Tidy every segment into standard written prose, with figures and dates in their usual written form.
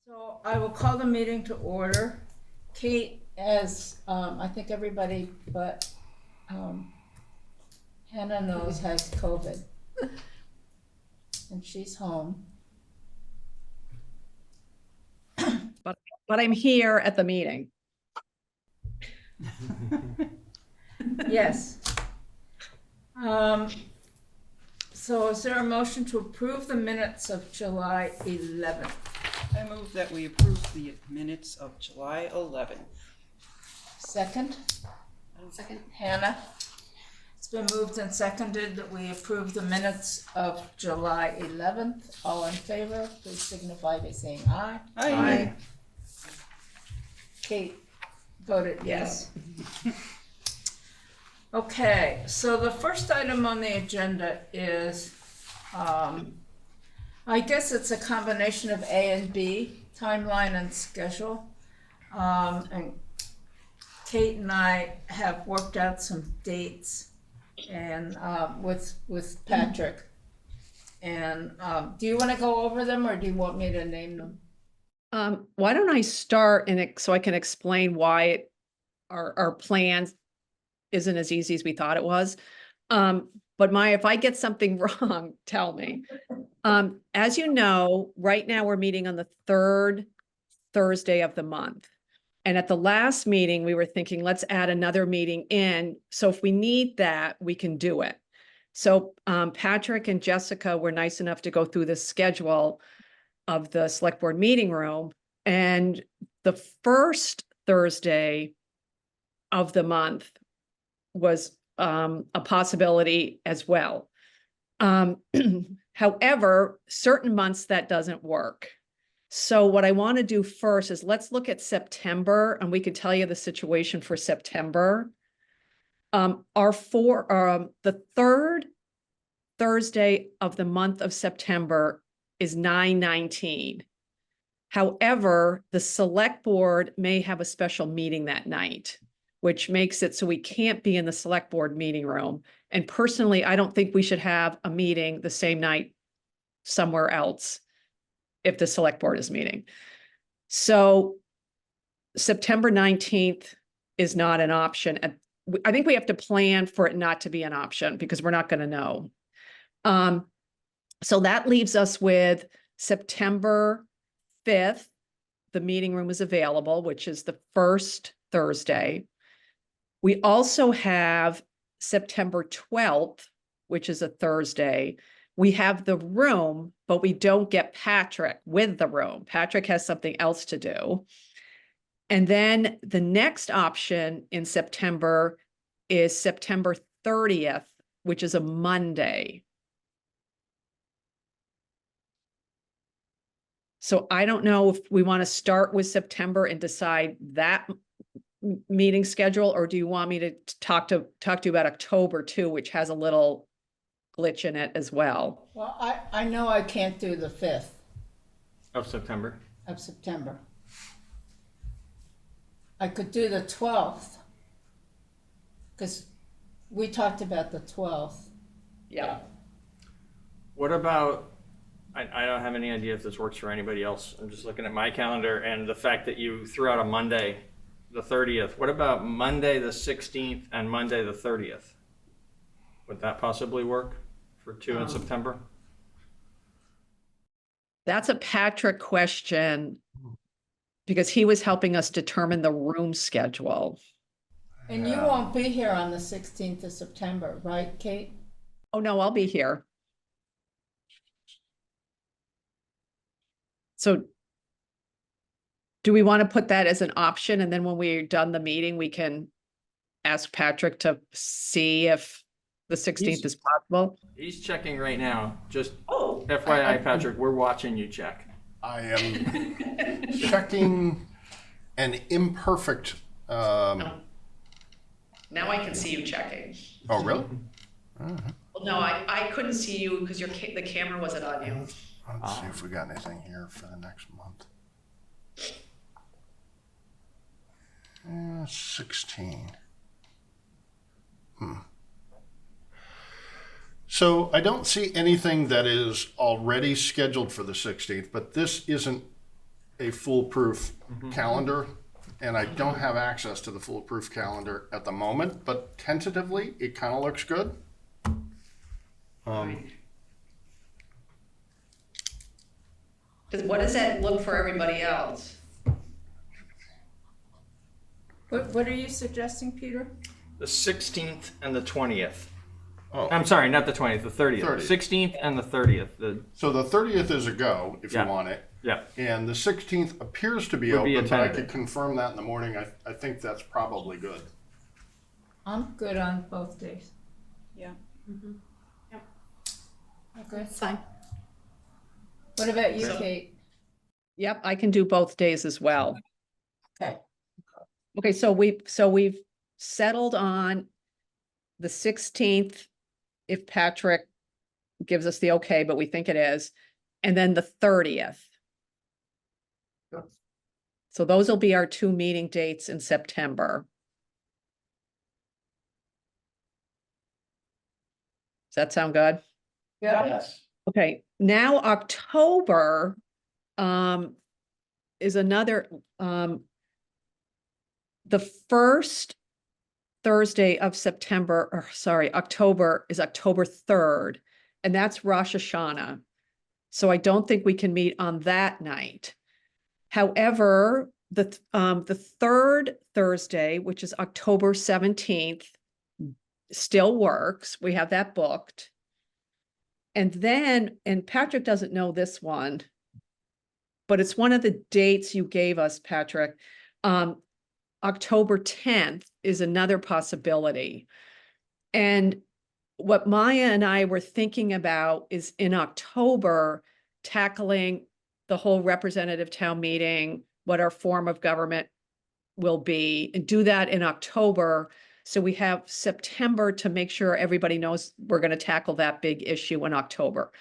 So I will call the meeting to order. Kate, as I think everybody but Hannah knows, has COVID. And she's home. But I'm here at the meeting. Yes. So is there a motion to approve the minutes of July 11th? I move that we approve the minutes of July 11th. Second? Second. Hannah? It's been moved and seconded that we approve the minutes of July 11th. All in favor, please signify by saying aye. Aye. Kate voted yes. Okay, so the first item on the agenda is, I guess it's a combination of A and B, timeline and schedule. And Kate and I have worked out some dates and with Patrick. And do you want to go over them or do you want me to name them? Why don't I start so I can explain why our plan isn't as easy as we thought it was. But if I get something wrong, tell me. As you know, right now we're meeting on the third Thursday of the month. And at the last meeting, we were thinking, let's add another meeting in. So if we need that, we can do it. So Patrick and Jessica were nice enough to go through the schedule of the select board meeting room. And the first Thursday of the month was a possibility as well. However, certain months that doesn't work. So what I want to do first is let's look at September and we can tell you the situation for September. The third Thursday of the month of September is 9/19. However, the select board may have a special meeting that night, which makes it so we can't be in the select board meeting room. And personally, I don't think we should have a meeting the same night somewhere else if the select board is meeting. So September 19th is not an option. I think we have to plan for it not to be an option because we're not going to know. So that leaves us with September 5th. The meeting room is available, which is the first Thursday. We also have September 12th, which is a Thursday. We have the room, but we don't get Patrick with the room. Patrick has something else to do. And then the next option in September is September 30th, which is a Monday. So I don't know if we want to start with September and decide that meeting schedule, or do you want me to talk to you about October too, which has a little glitch in it as well? Well, I know I can't do the 5th Of September. of September. I could do the 12th because we talked about the 12th. Yeah. What about, I don't have any idea if this works for anybody else. I'm just looking at my calendar and the fact that you threw out a Monday, the 30th. What about Monday, the 16th and Monday, the 30th? Would that possibly work for 2 in September? That's a Patrick question because he was helping us determine the room schedule. And you won't be here on the 16th of September, right, Kate? Oh, no, I'll be here. So do we want to put that as an option? And then when we're done the meeting, we can ask Patrick to see if the 16th is possible? He's checking right now. Just Oh, FYI, Patrick, we're watching you check. I am checking an imperfect. now I can see you checking. Oh, really? Well, no, I couldn't see you because the camera wasn't on you. Let's see if we got anything here for the next month. 16. So I don't see anything that is already scheduled for the 16th, but this isn't a foolproof calendar, and I don't have access to the foolproof calendar at the moment, but tentatively, it kind of looks good. What does that look for everybody else? What are you suggesting, Peter? The 16th and the 20th. Oh, I'm sorry, not the 20th, the 30th. 30th. 16th and the 30th. so the 30th is a go if Yeah. you want it. Yeah. And the 16th appears to be Would be a open, but I tentative. could confirm that in the morning. I think that's probably good. I'm good on both days. Yeah. Okay. Fine. What about you, So- Kate? Yep, I can do both days as well. Okay. Okay, so we've settled on the 16th, if Patrick gives us the okay, but we think it is, and then the 30th. So those will be our two meeting dates in September. Does that sound good? Yes. Okay, now October is another the first Thursday of September, or sorry, October is October 3rd, and that's Rosh Hashanah. So I don't think we can meet on that night. However, the third Thursday, which is October 17th, still works. We have that booked. And then, and Patrick doesn't know this one, but it's one of the dates you gave us, Patrick. October 10th is another possibility. And what Maya and I were thinking about is in October, tackling the whole representative town meeting, what our form of government will be, and do that in October. So we have September to make sure everybody knows we're going to tackle that big issue in October.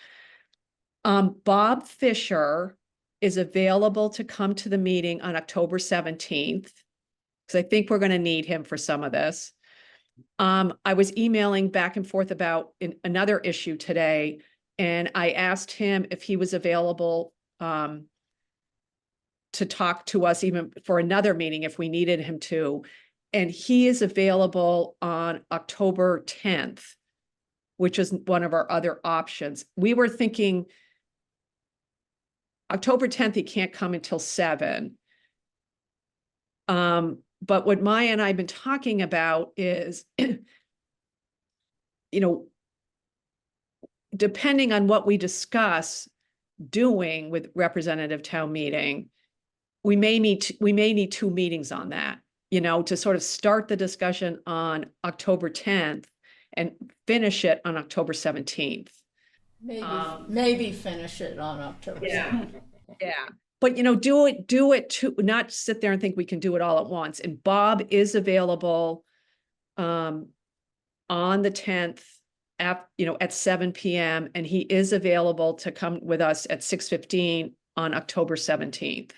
Bob Fisher is available to come to the meeting on October 17th, because I think we're going to need him for some of this. I was emailing back and forth about another issue today, and I asked him if he was available to talk to us even for another meeting if we needed him to. And he is available on October 10th, which is one of our other options. We were thinking October 10th, he can't come until 7. But what Maya and I have been talking about is, depending on what we discuss doing with representative town meeting, we may need 2 meetings on that, to sort of start the discussion on October 10th and finish it on October 17th. Maybe finish it on October. Yeah. Yeah. But, do it to not sit there and think we can do it all at once. And Bob is available on the 10th at 7 PM, and he is available to come with us at 6:15 on October 17th.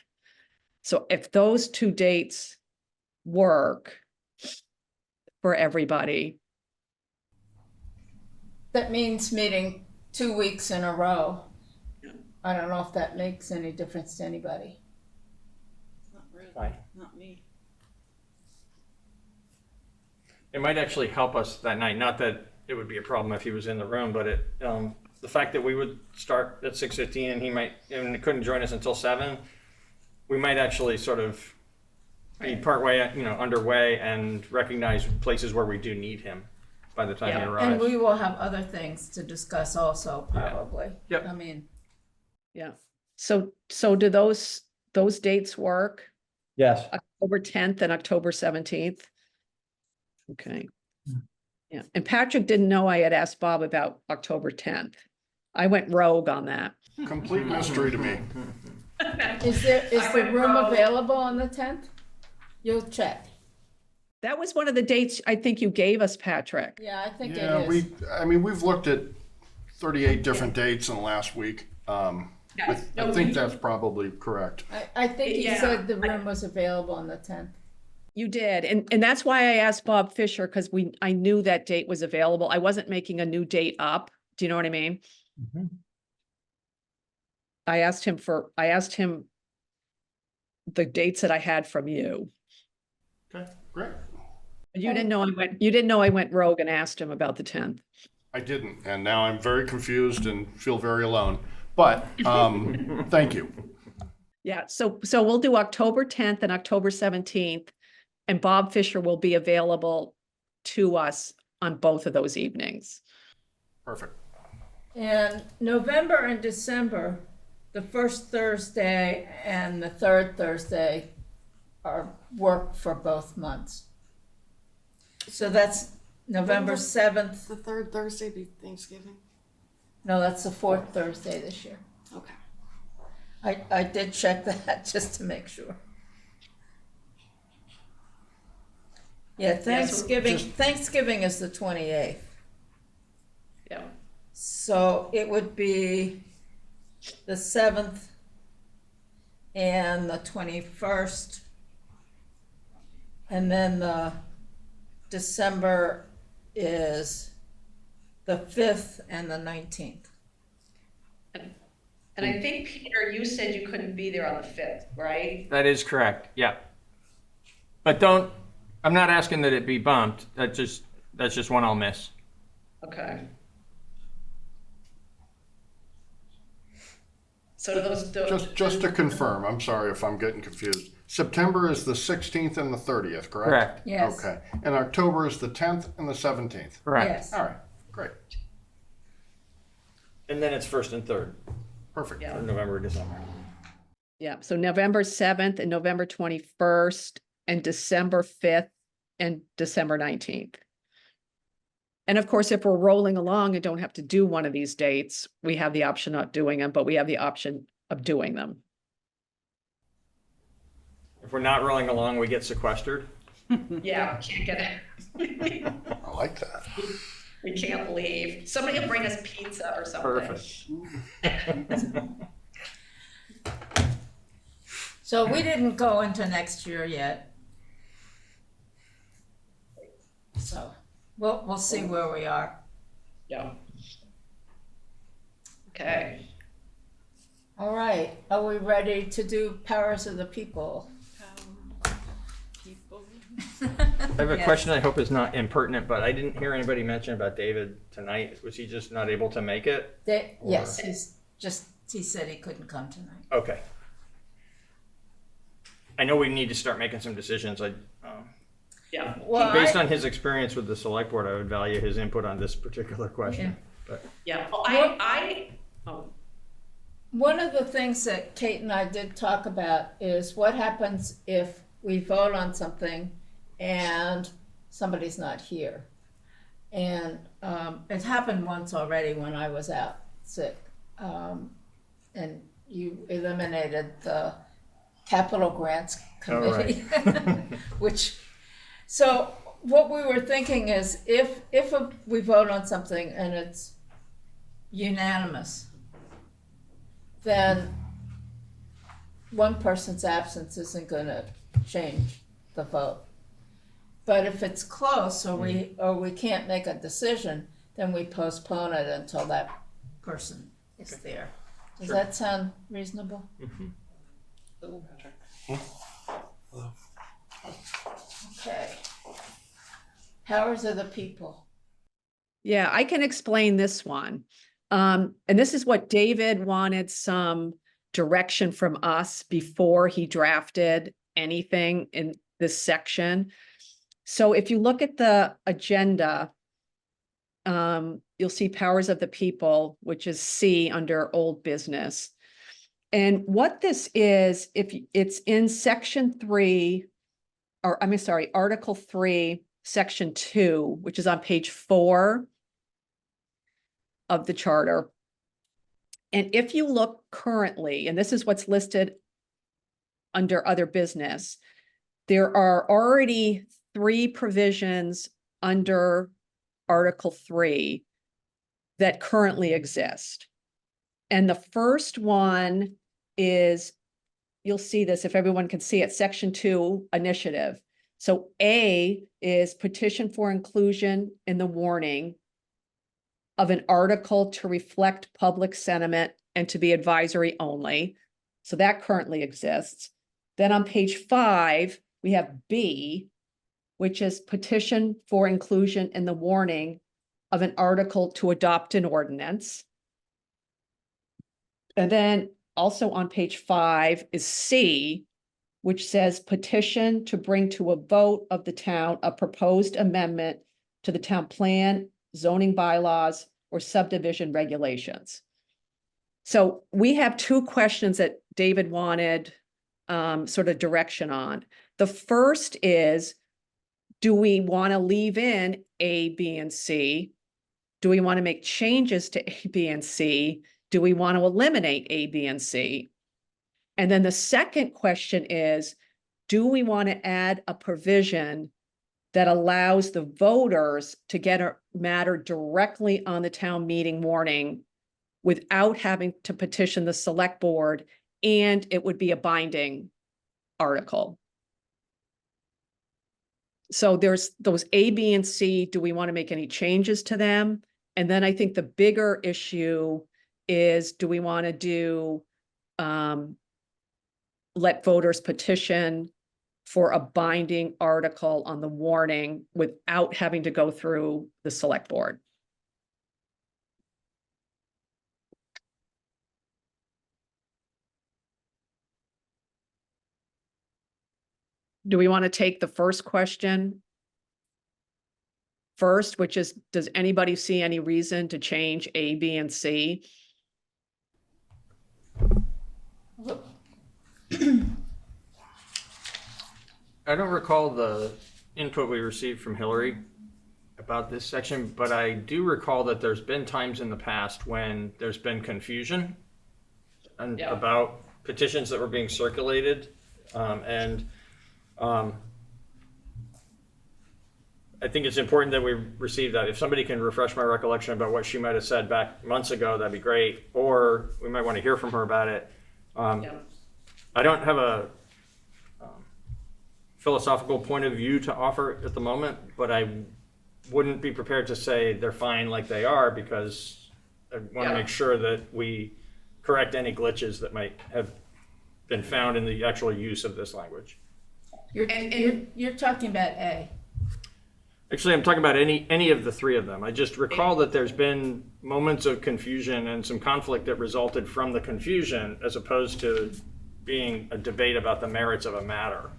So if those 2 dates work for everybody. That means meeting 2 weeks in a row. I don't know if that makes any difference to anybody. Not really. Fine. Not me. It might actually help us that night. Not that it would be a problem if he was in the room, but the fact that we would start at 6:15 and he couldn't join us until 7, we might actually sort of be partway, underway and recognize places where we do need him by the time he Yeah. arrives. And we will have other things to discuss also, probably. Yep. I mean, Yeah. So do those dates work? Yes. October 10th and October 17th? Okay. Yeah. And Patrick didn't know I had asked Bob about October 10th. I went rogue on that. Complete mystery to me. is the room available on the 10th? You'll check. That was one of the dates I think you gave us, Patrick. Yeah, I think Yeah, it is. we've looked at 38 different dates in the last week. I think that's probably correct. I think he Yeah. said the room was available on the 10th. You did. And that's why I asked Bob Fisher, because I knew that date was available. I wasn't making a new date up. Do you know what I mean? I asked him the dates that I had from you. Okay, great. You didn't know I went rogue and asked him about the 10th. I didn't, and now I'm very confused and feel very alone. But thank you. Yeah, so we'll do October 10th and October 17th, and Bob Fisher will be available to us on both of those evenings. Perfect. And November and December, the first Thursday and the third Thursday are work for both months. So that's November 7th. The third Thursday be Thanksgiving? No, that's the fourth Thursday this year. Okay. I did check that just to make sure. Yeah, Thanksgiving is the 28th. Yeah. So it would be the 7th and the 21st. And then the December is the 5th and the 19th. And I think, Peter, you said you couldn't be there on the 5th, right? That is correct, yeah. But I'm not asking that it be bumped, that's just one I'll miss. Okay. So those, Just to confirm, I'm sorry if I'm getting confused. September is the 16th and the 30th, correct? Correct. Yes. Okay. And October is the 10th and the 17th. Correct. Yes. All right, great. And then it's first and third Perfect. Yeah. for November, December. yeah, so November 7th and November 21st and December 5th and December 19th. And of course, if we're rolling along and don't have to do one of these dates, we have the option of not doing them, but we have the option of doing them. If we're not rolling along, we get sequestered. Yeah, can't get it. I like that. We can't leave. Somebody will bring us pizza or something. Perfect. So we didn't go into next year yet. So we'll see where we are. Yeah. Okay. All right, are we ready to do powers of the people? People. I have a Yes. question I hope is not impertinent, but I didn't hear anybody mention about David tonight. Was he just not able to make it? Yes, he said he couldn't come tonight. Okay. I know we need to start making some decisions. Yeah. Well, Based on his experience with the select board, I would value his input on this particular question. But Yeah. Well, one of the things that Kate and I did talk about is what happens if we vote on something and somebody's not here. And it happened once already when I was out sick. And you eliminated the capital grants committee, so what we were thinking is if we vote on something and it's unanimous, then one person's absence isn't going to change the vote. But if it's close or we can't make a decision, then we postpone it until that person is there. Does that sound reasonable? Okay. Powers of the people. yeah, I can explain this one. And this is what David wanted some direction from us before he drafted anything in this section. So if you look at the agenda, you'll see powers of the people, which is C under old business. And what this is, if it's in section 3, or I mean, sorry, article 3, section 2, which is on page 4 of the charter. And if you look currently, and this is what's listed under other business, there are already 3 provisions under Article 3 that currently exist. And the first one is, you'll see this if everyone can see it, section 2 initiative. So A is petition for inclusion in the warning of an article to reflect public sentiment and to be advisory only. So that currently exists. Then on page 5, we have B, which is petition for inclusion in the warning of an article to adopt an ordinance. And then also on page 5 is C, which says petition to bring to a vote of the town a proposed amendment to the town plan, zoning bylaws, or subdivision regulations. So we have 2 questions that David wanted sort of direction on. The first is, do we want to leave in A, B, and C? Do we want to make changes to A, B, and C? Do we want to eliminate A, B, and C? And then the second question is, do we want to add a provision that allows the voters to get a matter directly on the town meeting warning without having to petition the select board, and it would be a binding article? So there's those A, B, and C. Do we want to make any changes to them? And then I think the bigger issue is, do we want to do, let voters petition for a binding article on the warning without having to go through the select board? Do we want to take the first question first, which is, does anybody see any reason to change A, B, and C? I don't recall the input we received from Hillary about this section, but I do recall that there's been times in the past when there's been confusion about petitions that were being circulated. I think it's important that we receive that. If somebody can refresh my recollection about what she might have said back months ago, that'd be great. Or we might want to hear from her about it. I don't have a philosophical point of view to offer at the moment, but I wouldn't be prepared to say they're fine like they are, because I want to make sure that we correct any glitches that might have been found in the actual use of this language. You're talking about A. Actually, I'm talking about any of the 3 of them. I just recall that there's been moments of confusion and some conflict that resulted from the confusion, as opposed to being a debate about the merits of a matter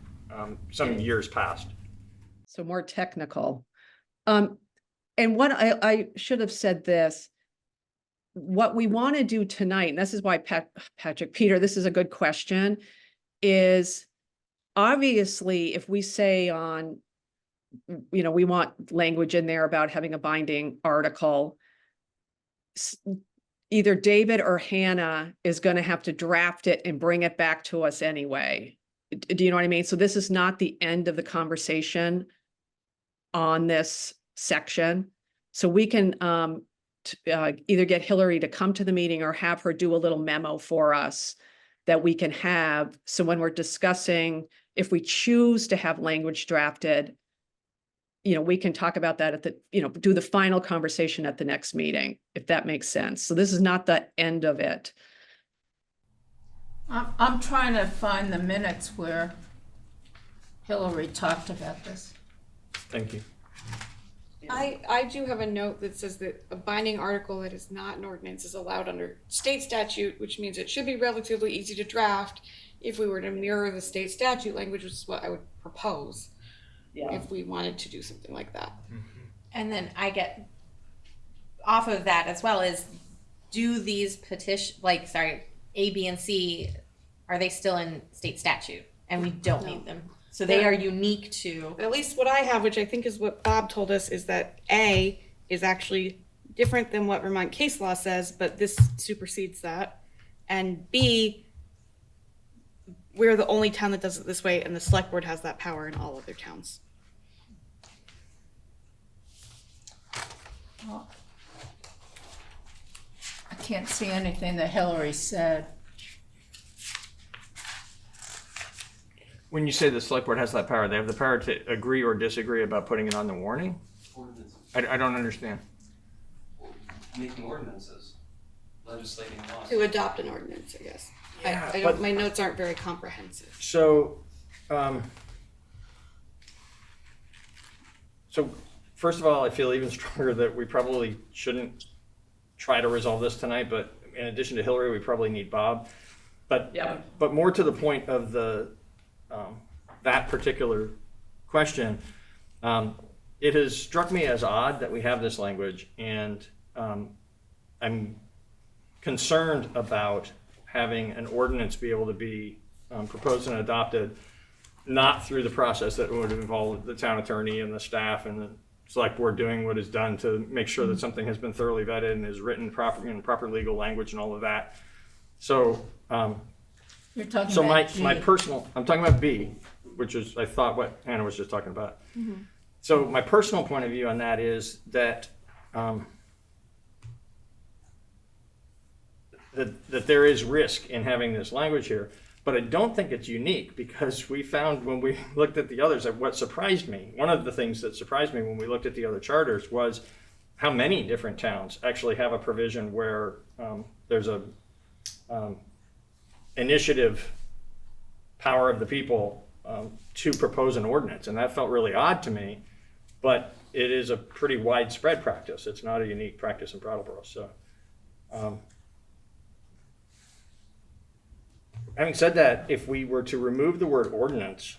some years past. So more technical. And what I should have said this, what we want to do tonight, and this is why Peter, this is a good question, is obviously if we say on, we want language in there about having a binding article, either David or Hannah is going to have to draft it and bring it back to us anyway. Do you know what I mean? So this is not the end of the conversation on this section. So we can either get Hillary to come to the meeting or have her do a little memo for us that we can have. So when we're discussing, if we choose to have language drafted, we can talk about that at the, do the final conversation at the next meeting, if that makes sense. So this is not the end of it. I'm trying to find the minutes where Hillary talked about this. Thank you. I do have a note that says that a binding article that is not an ordinance is allowed under state statute, which means it should be relatively easy to draft if we were to mirror the state statute language, which is what I would propose if we wanted to do something like that. And then I get off of that as well as, do these A, B, and C, are they still in state statute? And we don't need them. So they are unique to. At least what I have, which I think is what Bob told us, is that A is actually different than what Vermont case law says, but this supersedes that. And B, we're the only town that does it this way, and the select board has that power in all other towns. Well, I can't see anything that Hillary said. When you say the select board has that power, they have the power to agree or disagree about putting it on the warning? I don't understand. Making ordinances, legislating laws. To adopt an ordinance, I guess. I don't, my notes aren't very comprehensive. So, so first of all, I feel even stronger that we probably shouldn't try to resolve this tonight, but in addition to Hillary, we probably need Bob. But, Yeah. but more to the point of the, that particular question, it has struck me as odd that we have this language, and I'm concerned about having an ordinance be able to be proposed and adopted, not through the process that would involve the town attorney and the staff and the select board doing what is done to make sure that something has been thoroughly vetted and is written proper in proper legal language and all of that. So, You're talking so about G. my personal, I'm talking about B, which is, I thought what Hannah was just talking about. So my personal point of view on that is that, that there is risk in having this language here, but I don't think it's unique, because we found when we looked at the others, that what surprised me, one of the things that surprised me when we looked at the other charters was how many different towns actually have a provision where there's a initiative power of the people to propose an ordinance, and that felt really odd to me, but it is a pretty widespread practice. It's not a unique practice in Brattleboro. So having said that, if we were to remove the word ordinance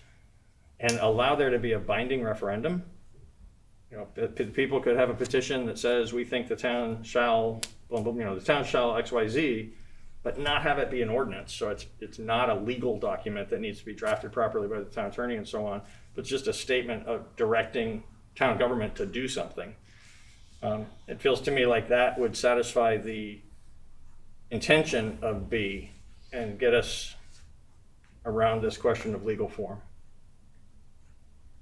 and allow there to be a binding referendum, you know, people could have a petition that says, we think the town shall, you know, the town shall XYZ, but not have it be an ordinance. So it's not a legal document that needs to be drafted properly by the town attorney and so on, but just a statement of directing town government to do something. It feels to me like that would satisfy the intention of B and get us around this question of legal form.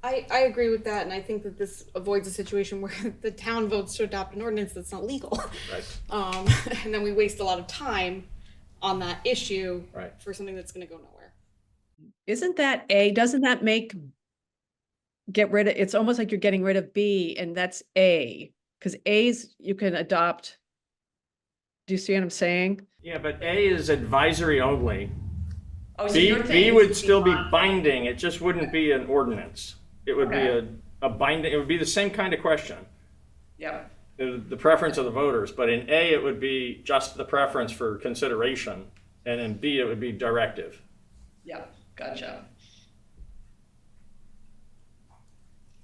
I agree with that, and I think that this avoids a situation where the town votes to adopt an ordinance that's not legal. Right. And then we waste a lot of time on that issue Right. for something that's gonna go nowhere. Isn't that A, doesn't that get rid of, it's almost like you're getting rid of B, and that's A, because A's you can adopt. Do you see what I'm saying? Yeah, but A is advisory only. Oh, B would still be binding, it just wouldn't be an ordinance. It would be a binding, it would be the same kind of question, Yeah. the preference of the voters, but in A, it would be just the preference for consideration, and in B, it would be directive. Yeah, gotcha.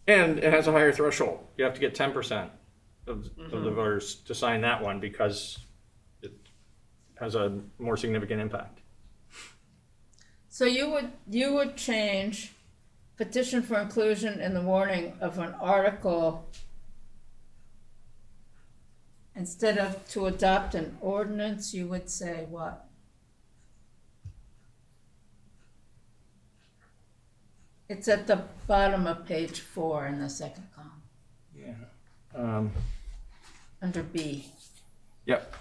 And it has a higher threshold. You have to get 10% of the voters to sign that one because it has a more significant impact. So you would change petition for inclusion in the warning of an article, instead of to adopt an ordinance, you would say what? It's at the bottom of page 4 in the second column, Yeah. under B. Yep.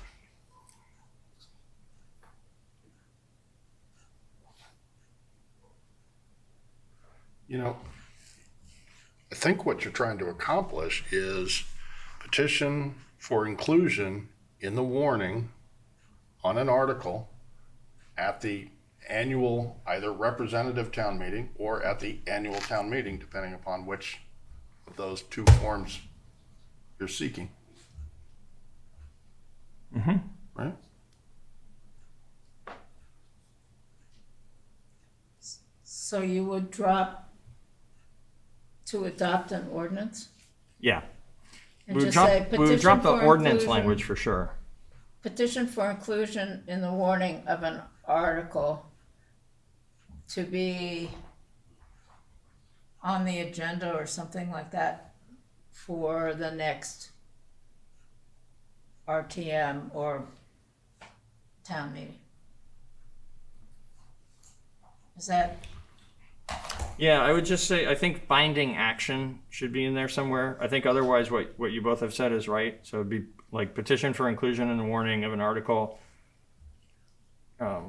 You know, I think what you're trying to accomplish is petition for inclusion in the warning on an article at the annual either representative town meeting or at the annual town meeting, depending upon which of those two forms you're seeking. Right? So you would drop to adopt an ordinance? Yeah. And We would just drop, say we would drop the petition for ordinance inclusion- language for sure. Petition for inclusion in the warning of an article to be on the agenda or something like that for the next RTM or town meeting. Is that, Yeah, I would just say, I think binding action should be in there somewhere. I think otherwise what you both have said is right. So it'd be like petition for inclusion in the warning of an article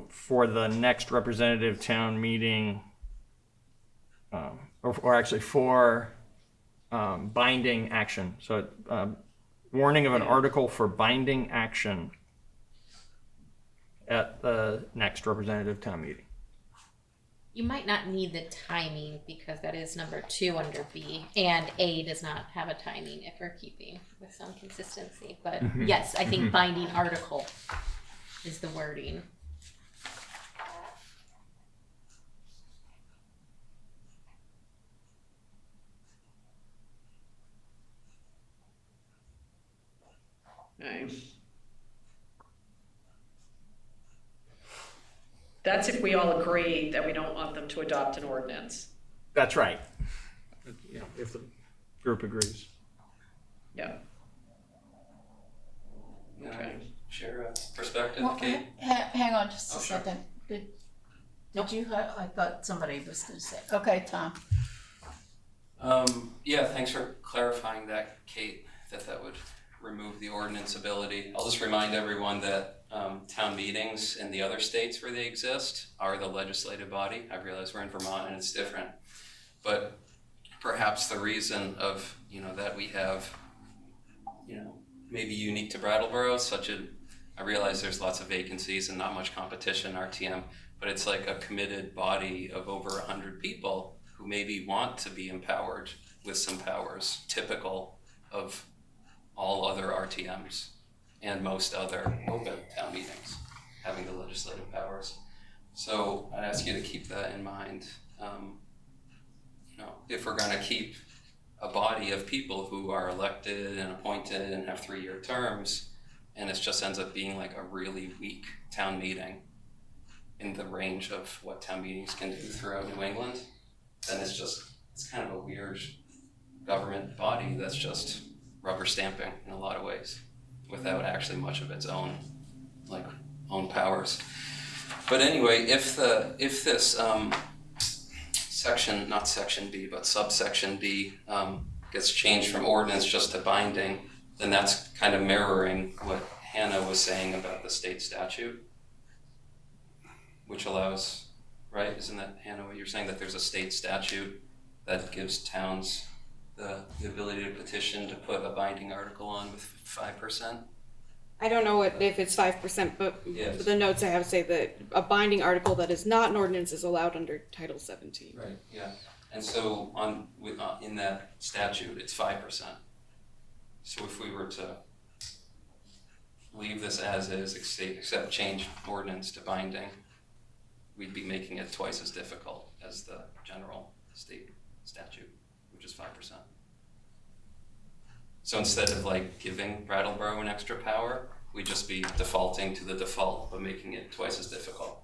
for the next representative town meeting, or actually for binding action. So warning of an article for binding action at the next representative town meeting. You might not need the timing because that is number 2 under B, and A does not have a timing if we're keeping with some consistency. But yes, I think binding article is the wording. Okay. That's if we all agree that we don't want them to adopt an ordinance. That's right. You know, if the group agrees. Yeah. Okay. Share a perspective, Well, Kate? hang on just a Oh, sure. second. Did you have, I thought somebody was gonna say, okay, Tom. Yeah, thanks for clarifying that, Kate, that would remove the ordinance ability. I'll just remind everyone that town meetings in the other states where they exist are the legislative body. I realize we're in Vermont and it's different, but perhaps the reason of, that we have, maybe unique to Brattleboro, I realize there's lots of vacancies and not much competition, RTM, but it's like a committed body of over 100 people who maybe want to be empowered with some powers typical of all other RTMs and most other open town meetings having the legislative powers. So I'd ask you to keep that in mind. If we're gonna keep a body of people who are elected and appointed and have 3-year terms, and it just ends up being like a really weak town meeting in the range of what town meetings can do throughout New England, then it's kind of a weird government body that's just rubber stamping in a lot of ways without actually much of its own powers. But anyway, if this section, not section B, but subsection B gets changed from ordinance just to binding, then that's kind of mirroring what Hannah was saying about the state statute, which allows, right? Isn't that, Hannah, what you're saying, that there's a state statute that gives towns the ability to petition to put a binding article on with 5%? I don't know if it's 5%, but Yes. the notes I have say that a binding article that is not an ordinance is allowed under Title 17. Right, yeah. And so in that statute, it's 5%. So if we were to leave this as is, except change ordinance to binding, we'd be making it twice as difficult as the general state statute, which is 5%. So instead of giving Brattleboro an extra power, we'd just be defaulting to the default, but making it twice as difficult.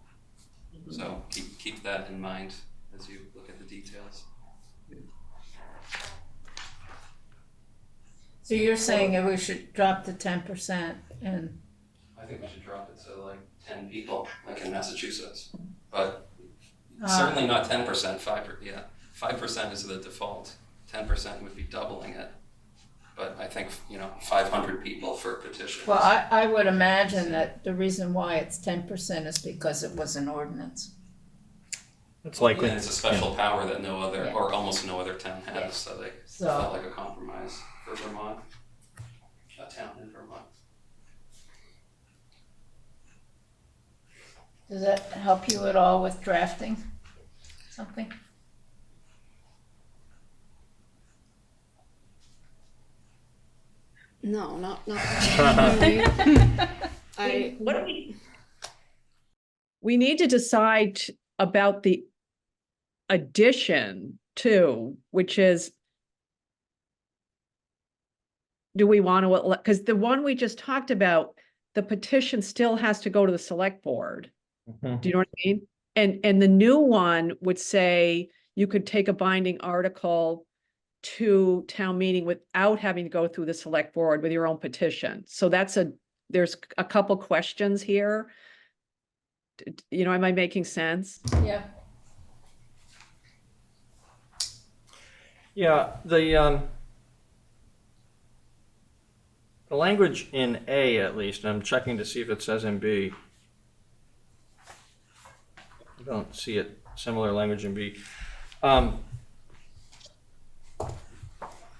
So keep that in mind as you look at the details. So you're saying that we should drop to 10% and, I think we should drop it to 10 people, like in Massachusetts. But certainly not 10%, 5% is the default. 10% would be doubling it. But I think, 500 people for petitions. well, I would imagine that the reason why it's 10% is because it was an ordinance. It's likely. And it's a special power that no other, Yeah. or almost no other town has, Yeah. so they So- felt like a compromise for Vermont, a town in Vermont. Does that help you at all with drafting something? No, not I What do we need to decide about the addition too, which is, do we want to, because the one we just talked about, the petition still has to go to the select board. Do you know what I mean? And the new one would say you could take a binding article to town meeting without having to go through the select board with your own petition. So there's a couple questions here. Am I making sense? Yeah. Yeah, the language in A at least, and I'm checking to see if it says in B. I don't see it, similar language in B.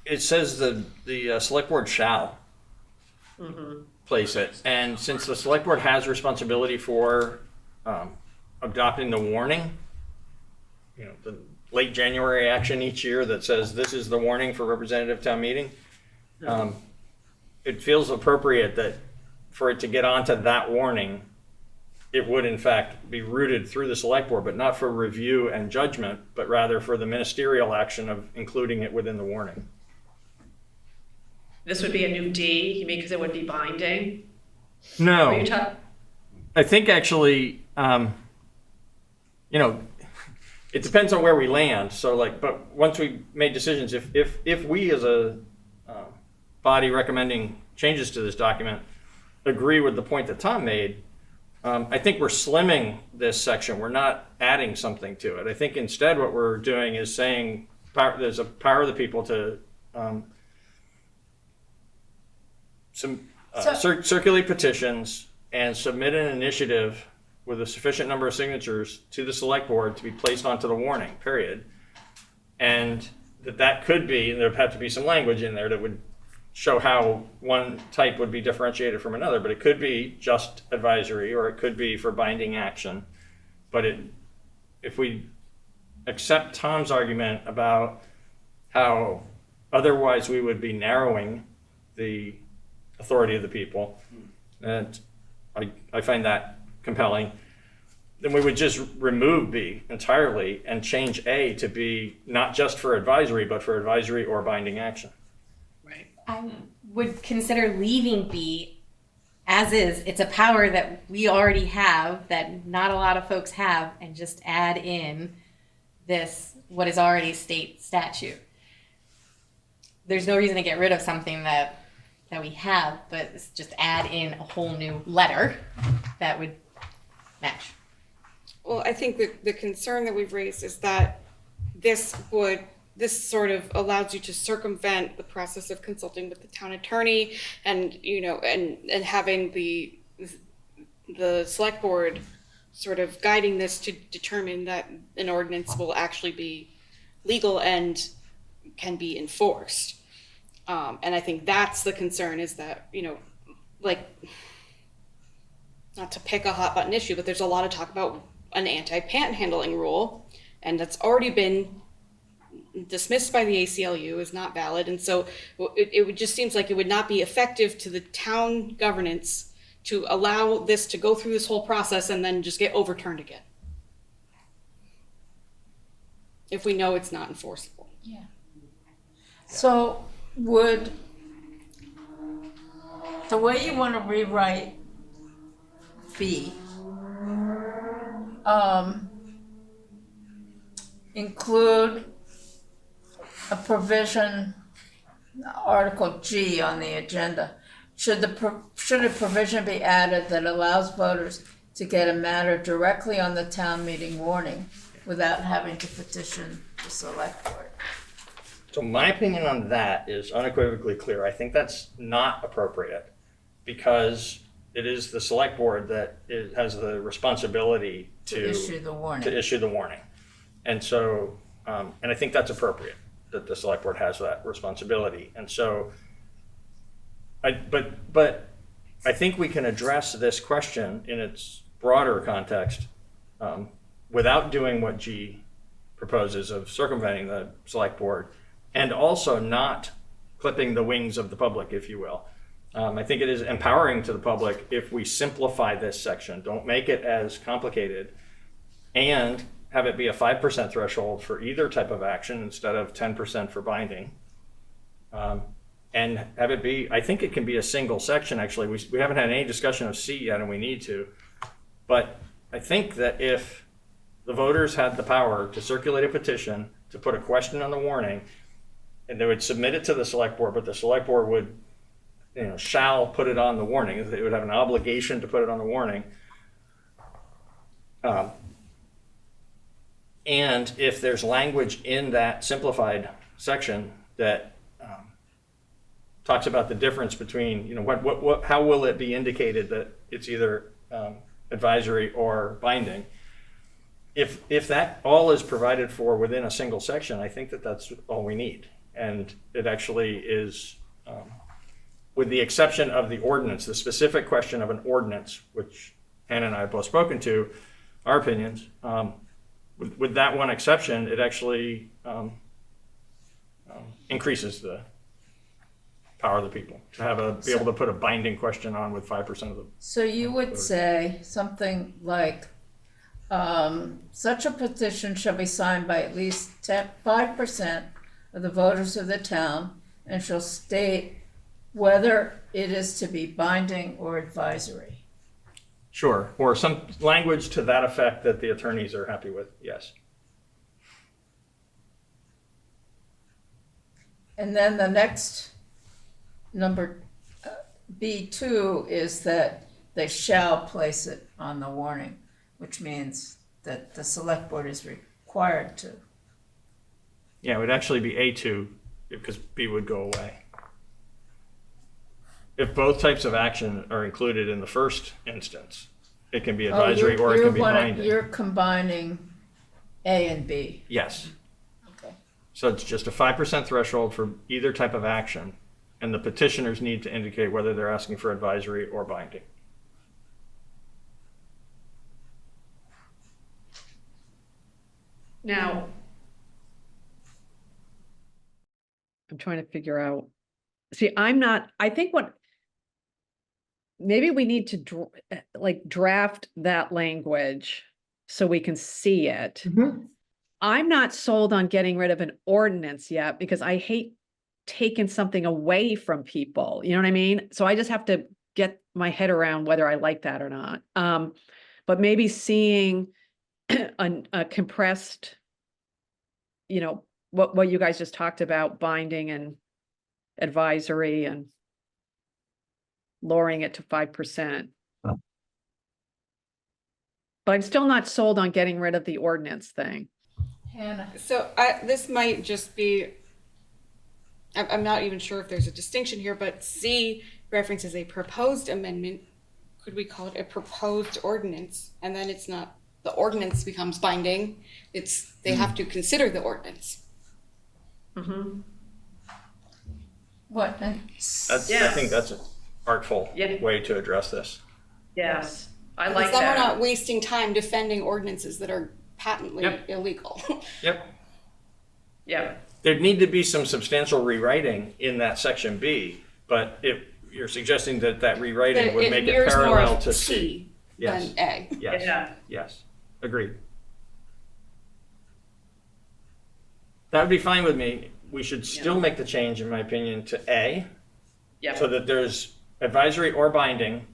It says the select board shall. place it. And since the select board has responsibility for adopting the warning, you know, the late January action each year that says this is the warning for representative town meeting, it feels appropriate that for it to get onto that warning, it would in fact be routed through the select board, but not for review and judgment, but rather for the ministerial action of including it within the warning. This would be a new D, you mean, because it would be binding? No. Are you I think actually, you know, it depends on where we land. So like, but once we made decisions, if we as a body recommending changes to this document agree with the point that Tom made, I think we're slimming this section. We're not adding something to it. I think instead what we're doing is saying there's a power of the people to circulate petitions and submit an initiative with a sufficient number of signatures to the select board to be placed onto the warning, period. And that could be, and there'd have to be some language in there that would show how one type would be differentiated from another, but it could be just advisory or it could be for binding action. But if we accept Tom's argument about how otherwise we would be narrowing the authority of the people, and I find that compelling, then we would just remove B entirely and change A to be not just for advisory, but for advisory or binding action. Right. I would consider leaving B as is. It's a power that we already have that not a lot of folks have, and just add in this, what is already state statute. There's no reason to get rid of something that we have, but it's just add in a whole new letter that would match. Well, I think that the concern that we've raised is that this sort of allows you to circumvent the process of consulting with the town attorney and, you know, and having the select board sort of guiding this to determine that an ordinance will actually be legal and can be enforced. And I think that's the concern, is that, you know, like, not to pick a hot button issue, but there's a lot of talk about an anti-panhandling rule, and that's already been dismissed by the ACLU as not valid. And so it would just seems like it would not be effective to the town governance to allow this to go through this whole process and then just get overturned again, if we know it's not enforceable. Yeah. So would the way you want to rewrite B include a provision, Article G on the agenda? Should a provision be added that allows voters to get a matter directly on the town meeting warning without having to petition the select board? So my opinion on that is unequivocally clear. I think that's not appropriate because it is the select board that has the responsibility to issue the warning. And so, and I think that's appropriate that the select board has that responsibility. And so, but I think we can address this question in its broader context without doing what G proposes of circumventing the select board, and also not clipping the wings of the public, if you will. I think it is empowering to the public if we simplify this section, don't make it as complicated, and have it be a 5% threshold for either type of action instead of 10% for binding. And have it be, I think it can be a single section, actually. We haven't had any discussion of C yet, and we need to. But I think that if the voters had the power to circulate a petition, to put a question on the warning, and they would submit it to the select board, but the select board would, you know, shall put it on the warning. They would have an obligation to put it on the warning. And if there's language in that simplified section that talks about the difference between, you know, how will it be indicated that it's either advisory or binding? If that all is provided for within a single section, I think that that's all we need. And it actually is with the exception of the ordinance, the specific question of an ordinance, which Hannah and I have both spoken to, our opinions, with that one exception, it actually increases the power of the people to be able to put a binding question on with 5% of the. So you would say something like, such a petition shall be signed by at least 5% of the voters of the town and shall state whether it is to be binding or advisory. Sure, or some language to that effect that the attorneys are happy with, yes. And then the next number B2 is that they shall place it on the warning, which means that the select board is required to. Yeah, it would actually be A2 because B would go away. If both types of action are included in the first instance, it can be advisory or it can be binding. You're combining A and B. Yes. Okay. So it's just a 5% threshold for either type of action, and the petitioners need to indicate whether they're asking for advisory or binding. Now, I'm trying to figure out, see, I think maybe we need to draft that language so we can see it. I'm not sold on getting rid of an ordinance yet because I hate taking something away from people. You know what I mean? So I just have to get my head around whether I like that or not. But maybe seeing a compressed, what you guys just talked about, binding and advisory and lowering it to 5%. But I'm still not sold on getting rid of the ordinance thing. Hannah. So this might just be, I'm not even sure if there's a distinction here, but C references a proposed amendment. Could we call it a proposed ordinance? And then it's not, the ordinance becomes binding. They have to consider the ordinance. Mm-hmm. What? I think that's an artful way to address this. Yes, I Because then we're not wasting time defending ordinances that are patently illegal. Yeah. There'd need to be some substantial rewriting in that section B, but if you're suggesting that rewriting would make it mirrors more parallel of to C C. Yes. than A. Yes. Yeah. Yes. Agreed. That would be fine with me. We should still make the change, in my opinion, to A, so that there's advisory or binding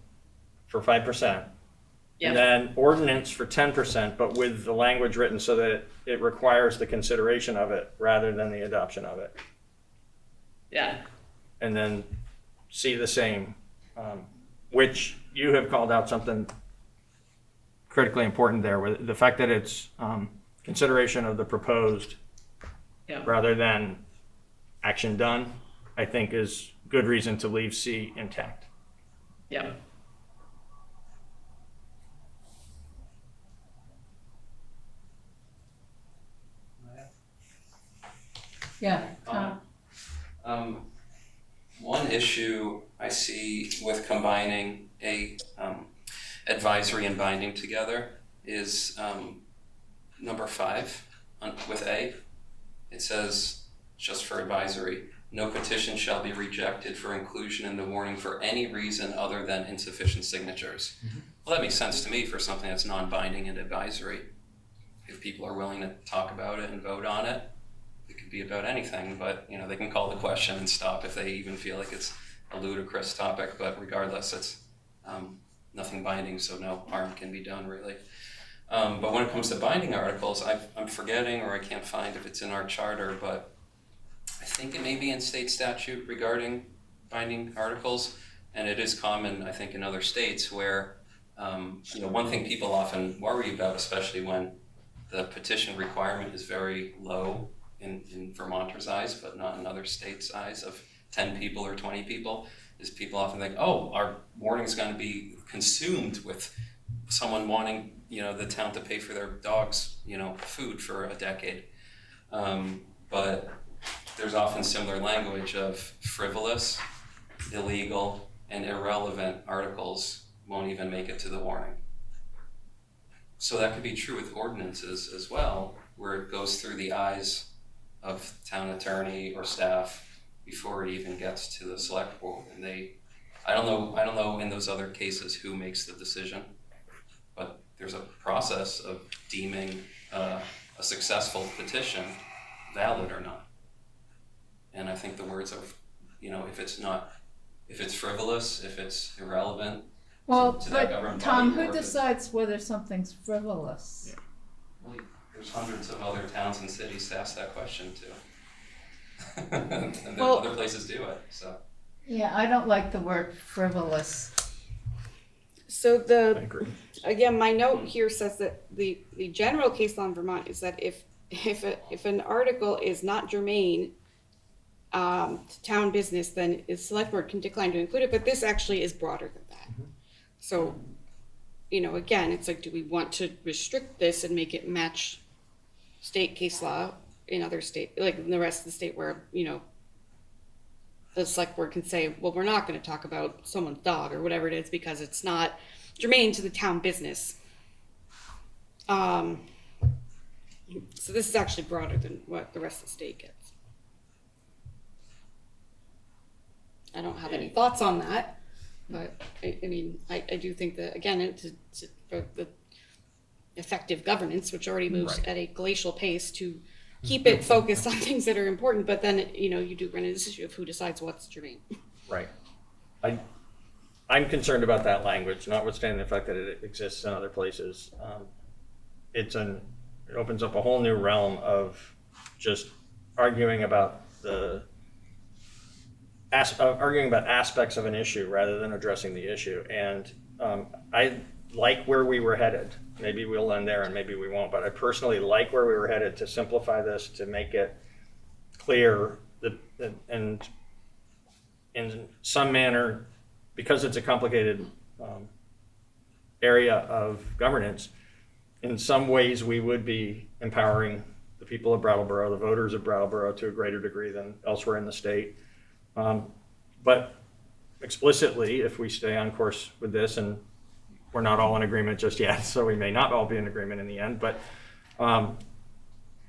for 5%. And then ordinance for 10%, but with the language written so that it requires the consideration of it rather than the adoption of it. Yeah. And then C the same, which you have called out something critically important there, with the fact that it's consideration of the proposed rather than action done, I think is good reason to leave C intact. Yeah. Yeah. One issue I see with combining advisory and binding together is number 5 with A. It says, just for advisory, no petition shall be rejected for inclusion in the warning for any reason other than insufficient signatures. Well, that makes sense to me for something that's non-binding and advisory. If people are willing to talk about it and vote on it, it could be about anything, but they can call the question and stop if they even feel like it's a ludicrous topic, but regardless, it's nothing binding, so no harm can be done really. But when it comes to binding articles, I'm forgetting, or I can't find if it's in our charter, but I think it may be in state statute regarding binding articles, and it is common, I think, in other states where, one thing people often worry about, especially when the petition requirement is very low in Vermonters' eyes, but not in other states' eyes of 10 people or 20 people, is people often think, oh, our warning is going to be consumed with someone wanting, the town to pay for their dogs, food for a decade. But there's often similar language of frivolous illegal, and irrelevant articles won't even make it to the warning. So that could be true with ordinances as well, where it goes through the eyes of town attorney or staff before it even gets to the select board. And I don't know in those other cases who makes the decision, but there's a process of deeming a successful petition valid or not. And I think the words of, if it's frivolous, if it's irrelevant Well, to that but government Tom, body, who or if decides whether something's frivolous? well, there's hundreds of other towns and cities to ask that question to. And then Well- other places do it, so. Yeah, I don't like the word frivolous. So I agree. again, my note here says that the general case law in Vermont is that if an article is not germane to town business, then the select board can decline to include it, but this actually is broader than that. So, again, it's like, do we want to restrict this and make it match state case law in other state, like in the rest of the state where, the select board can say, well, we're not gonna talk about someone's dog or whatever it is because it's not germane to the town business. So this is actually broader than what the rest of the state gets. I don't have any thoughts on that, but I do think that, again, for the effective governance, which already moves Right. at a glacial pace to keep it focused on things that are important, but then, you do run into this issue of who decides what's germane. Right. I'm concerned about that language, notwithstanding the fact that it exists in other places. It opens up a whole new realm of just arguing about arguing about aspects of an issue rather than addressing the issue. And I like where we were headed. Maybe we'll end there and maybe we won't, but I personally like where we were headed to simplify this, to make it clear and in some manner, because it's a complicated area of governance, in some ways we would be empowering the people of Brattleboro, the voters of Brattleboro, to a greater degree than elsewhere in the state. But explicitly, if we stay on course with this, and we're not all in agreement just yet, so we may not all be in agreement in the end, but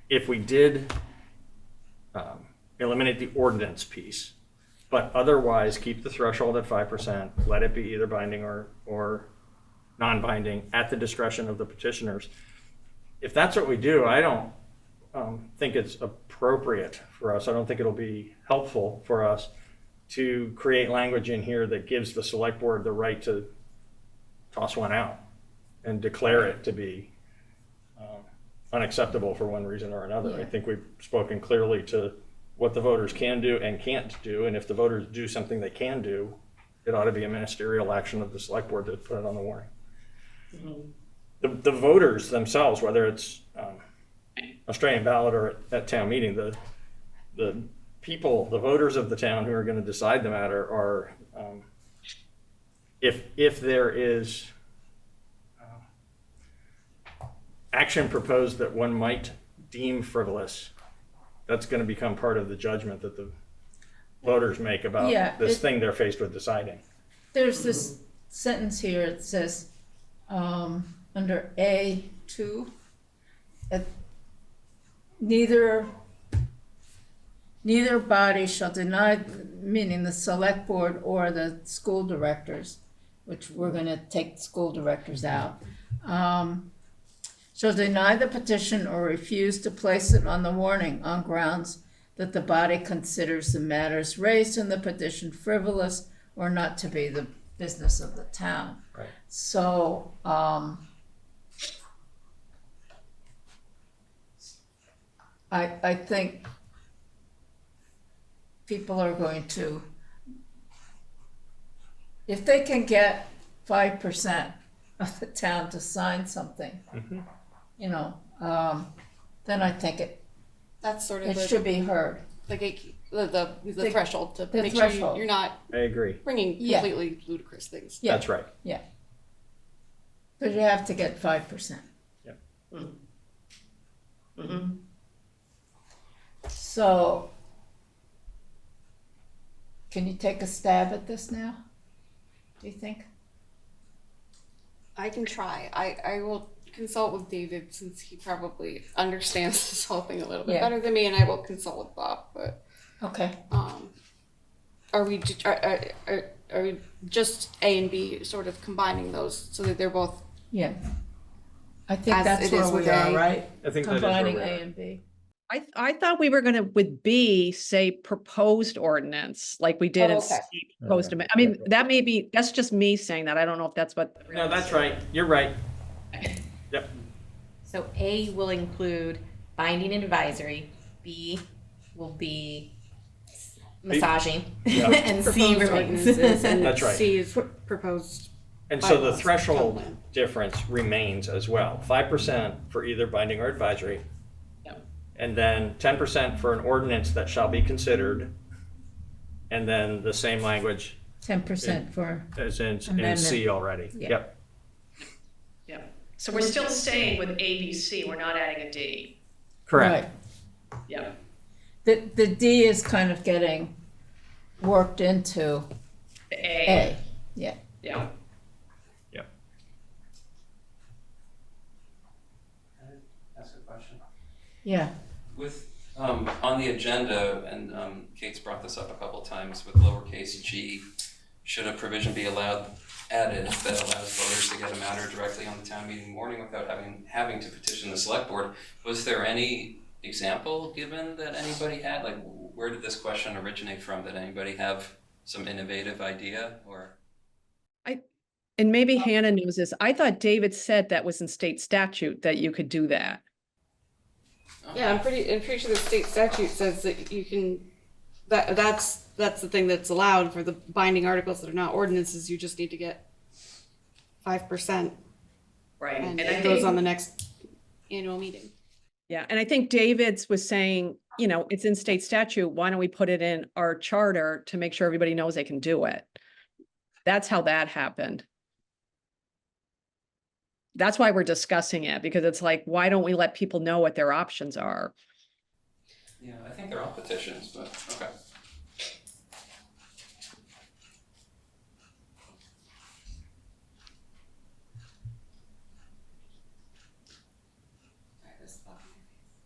if we did eliminate the ordinance piece, but otherwise keep the threshold at 5%, let it be either binding or non-binding at the discretion of the petitioners. If that's what we do, I don't think it's appropriate for us. I don't think it'll be helpful for us to create language in here that gives the select board the right to toss one out and declare it to be unacceptable for one reason or another. Yeah. I think we've spoken clearly to what the voters can do and can't do, and if the voters do something they can do, it ought to be a ministerial action of the select board to put it on the warning. Mm-hmm. The voters themselves, whether it's Australian ballot or at town meeting, the people, the voters of the town who are going to decide the matter are, if there is action proposed that one might deem frivolous, that's going to become part of the judgment that the voters make about this thing they're faced with deciding. There's this sentence here, it says, under A2, neither body shall deny, meaning the select board or the school directors, which we're gonna take school directors out, shall deny the petition or refuse to place it on the warning on grounds that the body considers the matters raised in the petition frivolous or not to be the business of the town. Right. So, I think people are going to, if they can get 5% of the town to sign something, Mm-hmm. then I think That's sort of it should be heard. the threshold to the make threshold. sure you're not I agree. bringing Yeah. completely ludicrous things. Yeah. That's right. But you have to get 5%. Yep. So, can you take a stab at this now? Do you think? I can try. I will consult with David since he probably understands this whole thing a little bit Yeah. better than me, and I will consult with Bob. But Okay. are we just A and B sort of combining those so that they're both? Yeah. I think As that's it where is we with are, A. right? I think that is where Combining we A are. and B. I thought we were gonna, with B, say proposed ordinance, like we did in okay. C, proposed amendment. I mean, that may be, that's just me saying that. I don't know if that's what. No, that's right. You're right. Yep. So A will include binding and advisory, B will be massaging, Yeah. and C Proposed remains. ordinances, and That's right. C is proposed. And so the bylaws, threshold town plan. difference remains as well. 5% for either binding or advisory. Yep. And then 10% for an ordinance that shall be considered. And then the same language 10% for, as in Amendment. C already. Yeah. Yep. Yeah. So we're still staying with A, B, C. We're not adding a D. Correct. right. Yeah. The D is kind of getting worked into The A. Yeah. Yeah. Ask a question. Yeah. With, on the agenda, and Kate's brought this up a couple times, with lowercase g, should a provision be added that allows voters to get a matter directly on the town meeting morning without having to petition the select board? Was there any example given that anybody had? Like, where did this question originate from? Did anybody have some innovative idea, or? And maybe Hannah knows this. I thought David said that was in state statute that you could do that. Yeah, I'm pretty sure the state statute says that you can. That's the thing that's allowed for the binding articles that are not ordinances. You just need to get 5%, Right. and And I it goes think, on the next annual meeting. yeah, and I think David's was saying, you know, it's in state statute. Why don't we put it in our charter to make sure everybody knows they can do it? That's how that happened. That's why we're discussing it, because it's like, why don't we let people know what their options are? Yeah, I think they're all petitions, but, okay.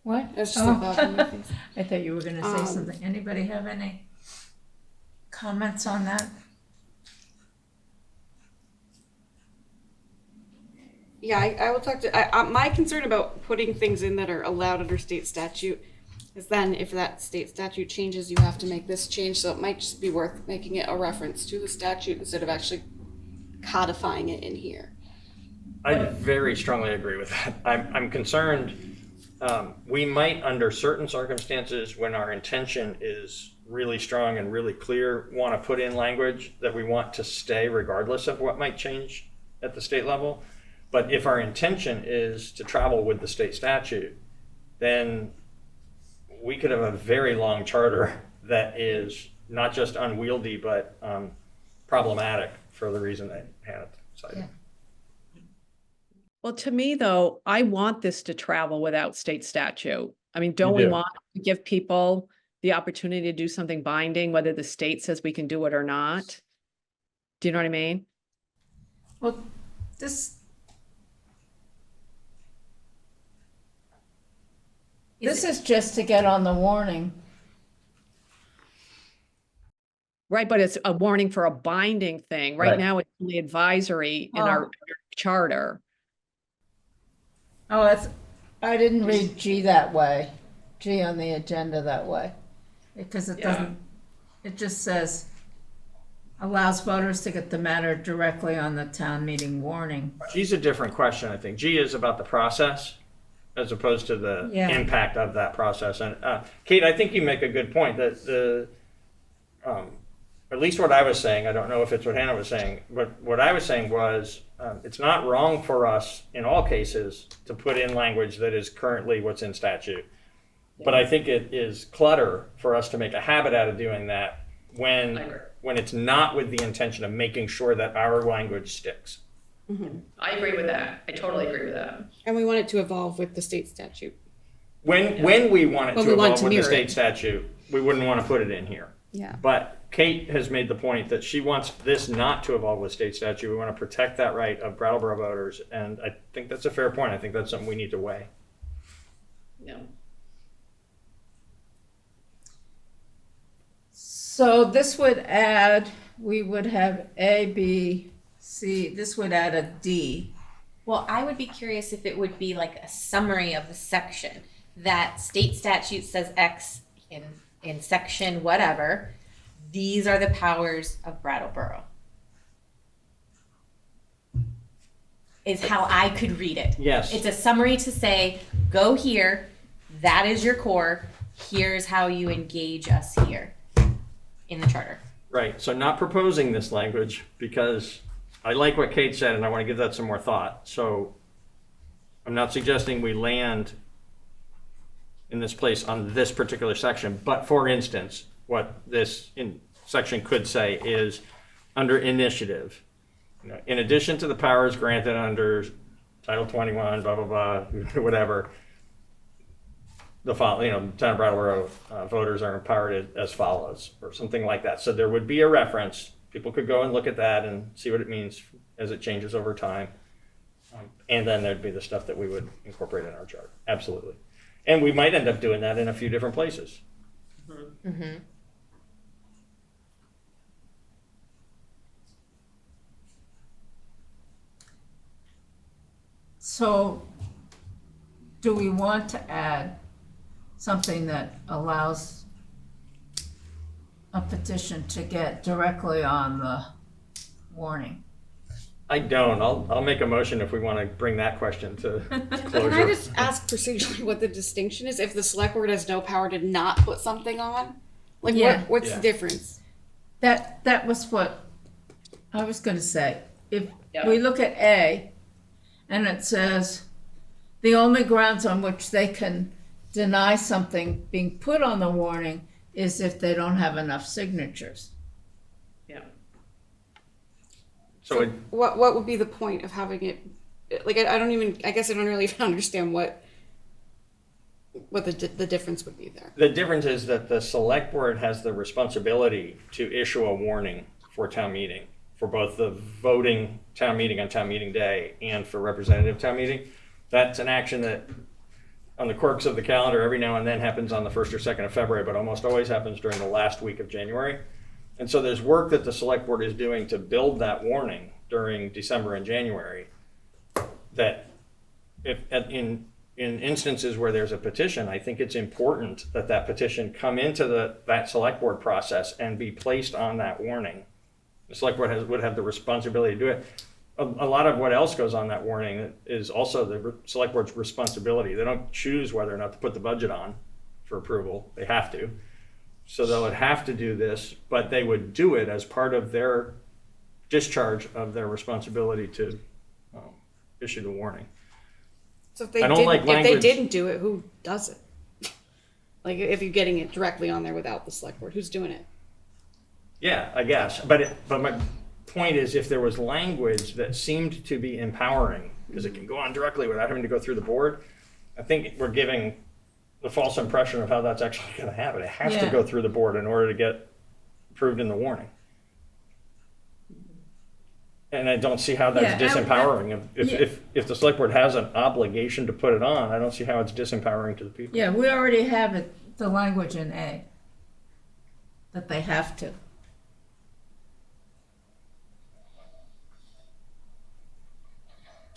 What? That's just Oh. a thought in my face. I thought you were gonna say Um, something. Anybody have any comments on that? Yeah, I will talk to. My concern about putting things in that are allowed under state statute is then if that state statute changes, you have to make this change. So it might just be worth making it a reference to the statute instead of actually codifying it in here. I very strongly agree with that. I'm concerned, we might, under certain circumstances, when our intention is really strong and really clear, want to put in language that we want to stay regardless of what might change at the state level. But if our intention is to travel with the state statute, then we could have a very long charter that is not just unwieldy, but problematic for the reason that Hannah cited. Yeah. Well, to me, though, I want this to travel without state statute. I mean, don't You we do. want to give people the opportunity to do something binding, whether the state says we can do it or not? Do you know what I mean? Well, this is just to get on the warning. Right, but it's a warning for a binding thing. Right Right. now, it's only advisory in our charter. Oh, I didn't read G that way, G on the agenda that way. Because it Yeah. doesn't, it just says allows voters to get the matter directly on the town meeting warning. G's a different question, I think. G is about the process as opposed to the Yeah. impact of that process. And Kate, I think you make a good point that at least what I was saying, I don't know if it's what Hannah was saying, but what I was saying was it's not wrong for us in all cases to put in language that is currently what's in statute. But I think it is clutter for us to make a habit out of doing that when it's not with the intention of making sure that our language sticks. I agree with that. I totally agree with that. And we want it to evolve with the state statute. When we want it Well, to we want evolve to with the mirror state it. statute, we wouldn't want to put it in here. Yeah. But Kate has made the point that she wants this not to evolve with state statute. We want to protect that right of Brattleboro voters, and I think that's a fair point. I think that's something we need to weigh. Yeah. So this would add, we would have A, B, C, this would add a D. Well, I would be curious if it would be like a summary of the section that state statute says X in section whatever. These are the powers of Brattleboro. Is how I could read it. Yes. It's a summary to say, go here, that is your core, here's how you engage us here in the charter. Right. So not proposing this language because I like what Kate said and I want to give that some more thought. So I'm not suggesting we land in this place on this particular section, but for instance, what this section could say is under initiative, in addition to the powers granted under Title 21, blah, blah, blah, whatever, the town of Brattleboro voters are empowered as follows, or something like that. So there would be a reference. People could go and look at that and see what it means as it changes over time. And then there'd be the stuff that we would incorporate in our chart. Absolutely. And we might end up doing that in a few different places. Mm-hmm. So do we want to add something that allows a petition to get directly on the warning? I don't. I'll make a motion if we want to bring that question to closure. Can I just ask procedurally what the distinction is if the select board has no power to not put something on? Like Yeah. what's Yeah. the difference? That was what I was gonna say. If Yeah. we look at A, and it says, the only grounds on which they can deny something being put on the warning is if they don't have enough signatures. Yeah. So it, What would be the point of having it? Like I guess I don't really even understand what the difference would be there. the difference is that the select board has the responsibility to issue a warning for town meeting, for both the voting town meeting on town meeting day and for representative town meeting. That's an action that on the quirks of the calendar every now and then happens on the 1st or 2nd of February, but almost always happens during the last week of January. And so there's work that the select board is doing to build that warning during December and January that in instances where there's a petition, I think it's important that that petition come into that select board process and be placed on that warning. The select board would have the responsibility to do it. A lot of what else goes on that warning is also the select board's responsibility. They don't choose whether or not to put the budget on for approval. They have to. So they would have to do this, but they would do it as part of their discharge of their responsibility to issue the warning. So if they I don't like if they language- didn't do it, who does it? Like if you're getting it directly on there without the select board, who's doing it? Yeah, I guess. But my point is, if there was language that seemed to be empowering, because it can go on directly without having to go through the board, I think we're giving the false impression of how that's actually going to happen. It has to Yeah. go through the board in order to get approved in the warning. And I don't see how that's Yeah, disempowering. yeah. If the select board has an obligation to put it on, I don't see how it's disempowering to the people. Yeah, we already have it, the language in A, that they have to.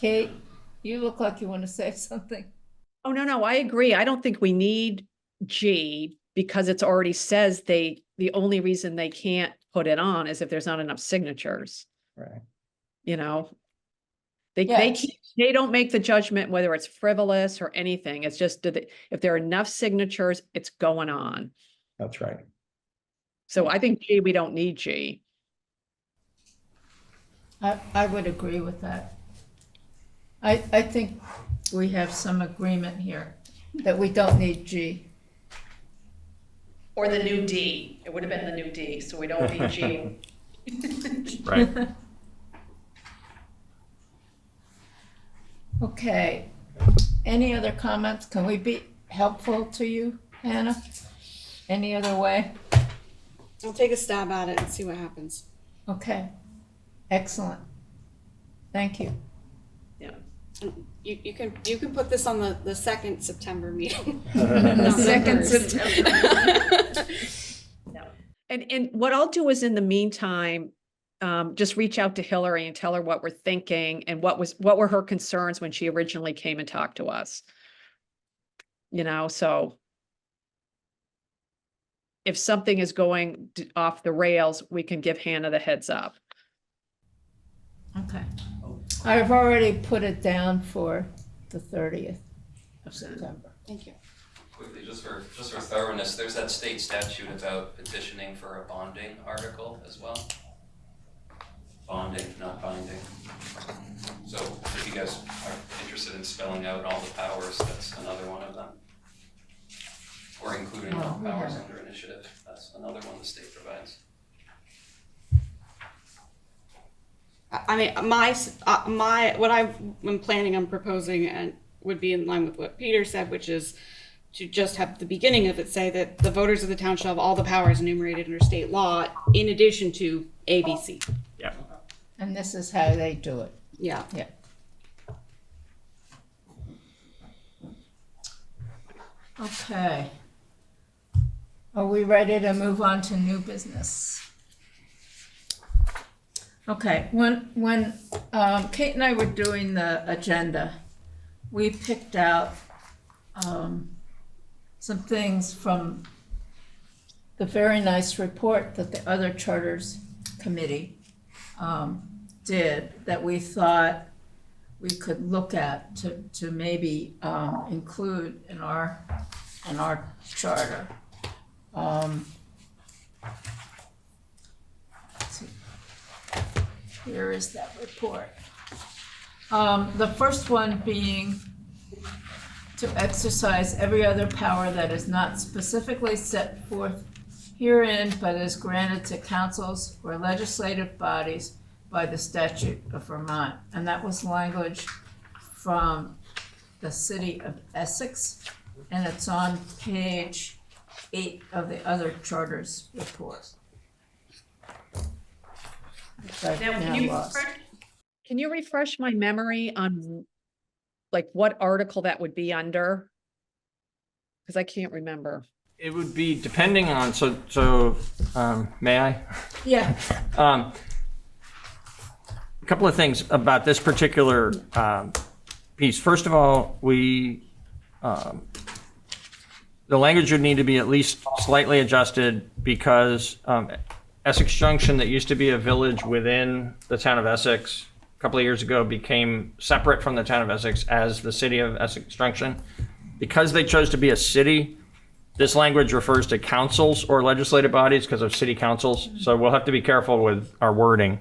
Kate, you look like you want to say something. Oh, no, I agree. I don't think we need G because it's already says the only reason they can't put it on is if there's not enough signatures, Right. you know? Yeah. They don't make the judgment whether it's frivolous or anything. It's just if there are enough signatures, it's going on. That's right. So I think G, we don't need G. I would agree with that. I think we have some agreement here that we don't need G. Or the new D. It would have been the new D, so we don't need G. Right. Okay. Any other comments? Can we be helpful to you, Hannah? Any other way? I'll take a stab at it and see what happens. Okay, excellent. Thank you. You can put this on the second September meeting. The second first. September. And what I'll do is in the meantime, just reach out to Hillary and tell her what we're thinking and what were her concerns when she originally came and talked to us. So if something is going off the rails, we can give Hannah the heads up. Okay. I've already put it down for the 30th of September. Thank you. Quickly, just for thoroughness, there's that state statute about petitioning for a bonding article as well. Bonding, not binding. So if you guys are interested in spelling out all the powers, that's another one of them. Or including all powers under initiative, that's another one the state provides. I mean, what I'm planning on proposing and would be in line with what Peter said, which is to just have the beginning of it say that the voters of the town shall have all the powers enumerated under state law in addition to ABC. Yeah. And this is how they do it. Yeah. Yeah. Okay. Are we ready to move on to new business? Okay, when Kate and I were doing the agenda, we picked out some things from the very nice report that the other charters committee did that we thought we could look at to maybe include in our charter. Let's see. Here is that report. The first one being to exercise every other power that is not specifically set forth herein, but is granted to councils or legislative bodies by the Statute of Vermont. And that was language from the City of Essex, and it's on page 8 of the other charters report. Can you refresh my memory on like what article that would be under? Because I can't remember. It would be depending on, may I? Yeah. A couple of things about this particular piece. First of all, the language would need to be at least slightly adjusted because Essex Junction, that used to be a village within the town of Essex, a couple of years ago became separate from the town of Essex as the City of Essex Junction. Because they chose to be a city, this language refers to councils or legislative bodies because of city councils. So we'll have to be careful with our wording.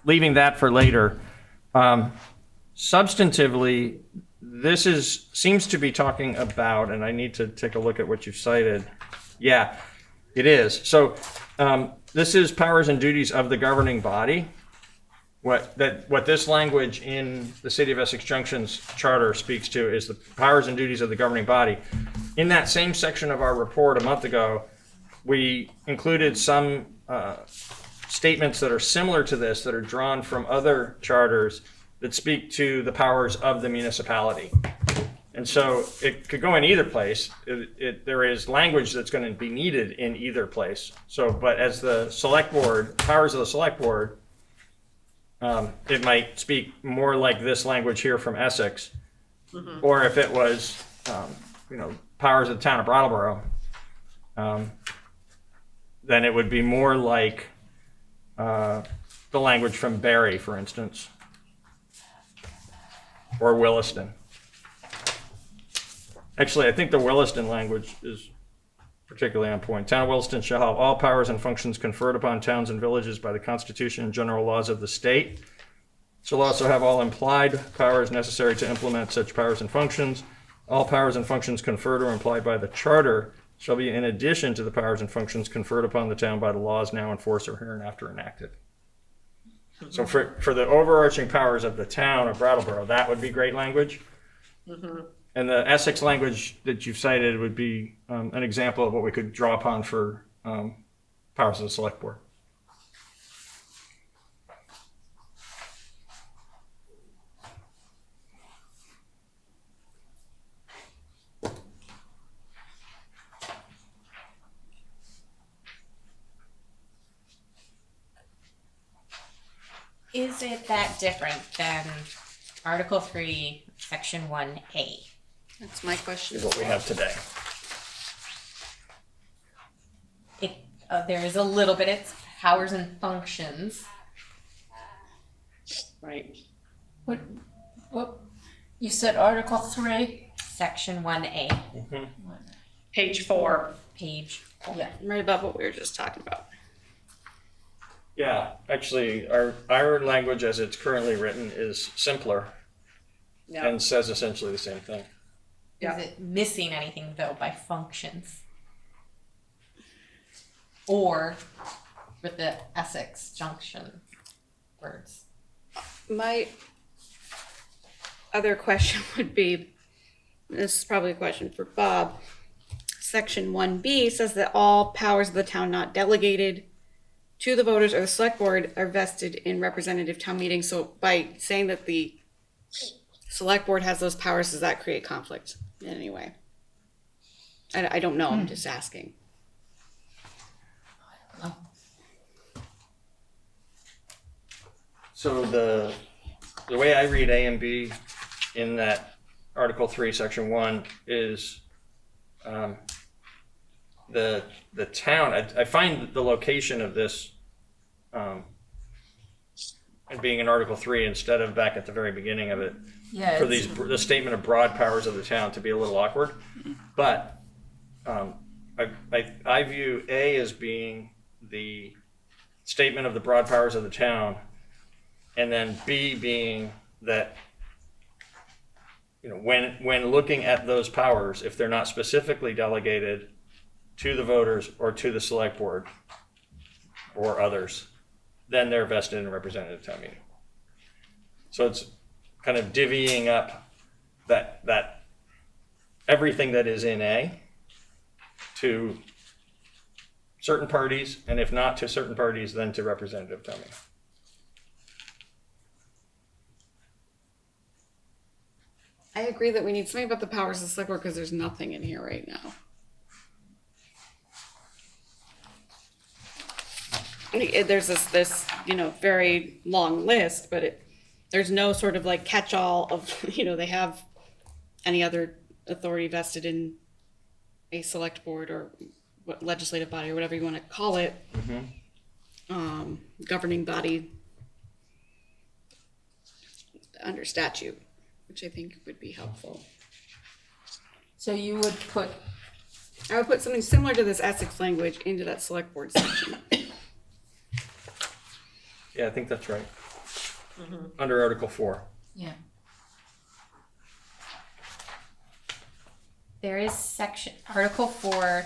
Leaving that for later. Substantively, this seems to be talking about, and I need to take a look at what you've cited. Yeah, it is. So this is powers and duties of the governing body. What this language in the City of Essex Junction's charter speaks to is the powers and duties of the governing body. In that same section of our report a month ago, we included some statements that are similar to this that are drawn from other charters that speak to the powers of the municipality. And so it could go in either place. There is language that's going to be needed in either place. So, but as the select board, powers of the select board, it might speak more like this language here from Essex, or if it was, powers of the town of Brattleboro, then it would be more like the language from Barry, for instance, or Williston. Actually, I think the Williston language is particularly on point. Town of Williston shall have all powers and functions conferred upon towns and villages by the Constitution and general laws of the state. Shall also have all implied powers necessary to implement such powers and functions. All powers and functions conferred or implied by the charter shall be in addition to the powers and functions conferred upon the town by the laws now in force or hereinafter enacted. So for the overarching powers of the town of Brattleboro, that would be great language. And the Essex language that you've cited would be an example of what we could draw upon for powers of the select board. Is it that different than Article 3, Section 1A? That's my question. Is what we have today. There is a little bit, it's powers and functions. Right. What, you said Article 3? Section 1A, Page 4. page. Yeah. Right above what we were just talking about. Yeah, actually, our language as it's currently written is simpler Yeah. and says essentially the same thing. Yeah. Is it missing anything though by functions? Or with the Essex Junction words? My other question would be, this is probably a question for Bob. Section 1B says that all powers of the town not delegated to the voters or the select board are vested in representative town meetings. So by saying that the select board has those powers, does that create conflict in any way? I don't know, I'm just asking. So the way I read A and B in that Article 3, Section 1 is the town, I find the location of this and being in Article 3 instead of back at the very beginning of it, Yeah. for it's- the statement of broad powers of the town to be a little awkward. But I view A as being the statement of the broad powers of the town, and then B being that, you know, when looking at those powers, if they're not specifically delegated to the voters or to the select board or others, then they're vested in a representative town meeting. So it's kind of divvying up that everything that is in A to certain parties, and if not to certain parties, then to representative town meeting. I agree that we need something about the powers of the select board because there's nothing in here right now. There's this, very long list, but there's no sort of like catch-all of, they have any other authority vested in a select board or what legislative body or whatever you want to call it. Governing body under statute, which I think would be helpful. So you would put, I would put something similar to this Essex language into that select board section. Yeah, I think that's right. Under Article 4. yeah, There is Article 4,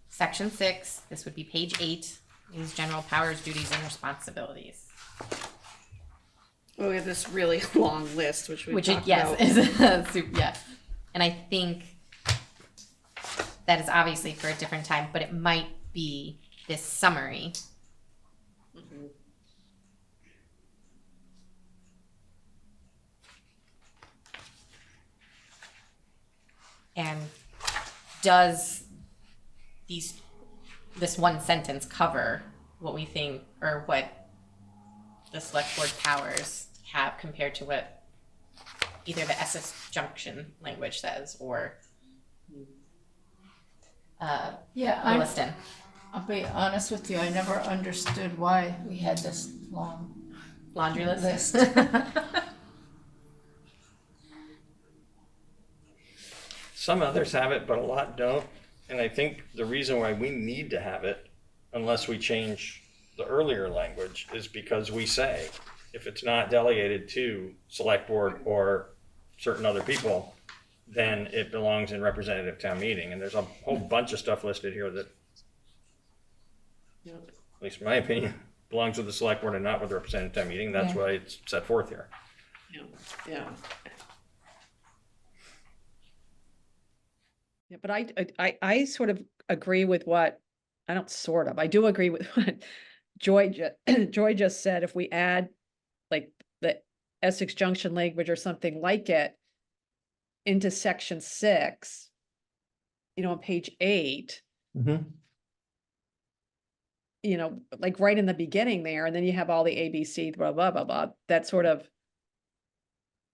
Section 6, this would be page 8, is general powers, duties, and responsibilities. Oh, we have this really long list, which we talked about. Is yes. And I think that is obviously for a different time, but it might be this summary. And does this one sentence cover what we think or what the select board powers have compared to what either the Essex Junction language says or yeah, Williston? I'll be honest with you, I never understood why we had this long Laundry list? list. Some others have it, but a lot don't. And I think the reason why we need to have it, unless we change the earlier language, is because we say, if it's not delegated to select board or certain other people, then it belongs in representative town meeting. And there's a whole bunch of stuff listed here that, at least in my opinion, belongs with the select board and not with the representative town meeting. That's Yeah. why it's set forth here. Yeah. Yeah, but I sort of agree with what I don't sort of, I do agree with what Joy just said, if we add like the Essex Junction language or something like it into section 6, on page 8, like right in the beginning there, and then you have all the ABC, blah, blah, blah, blah, that sort of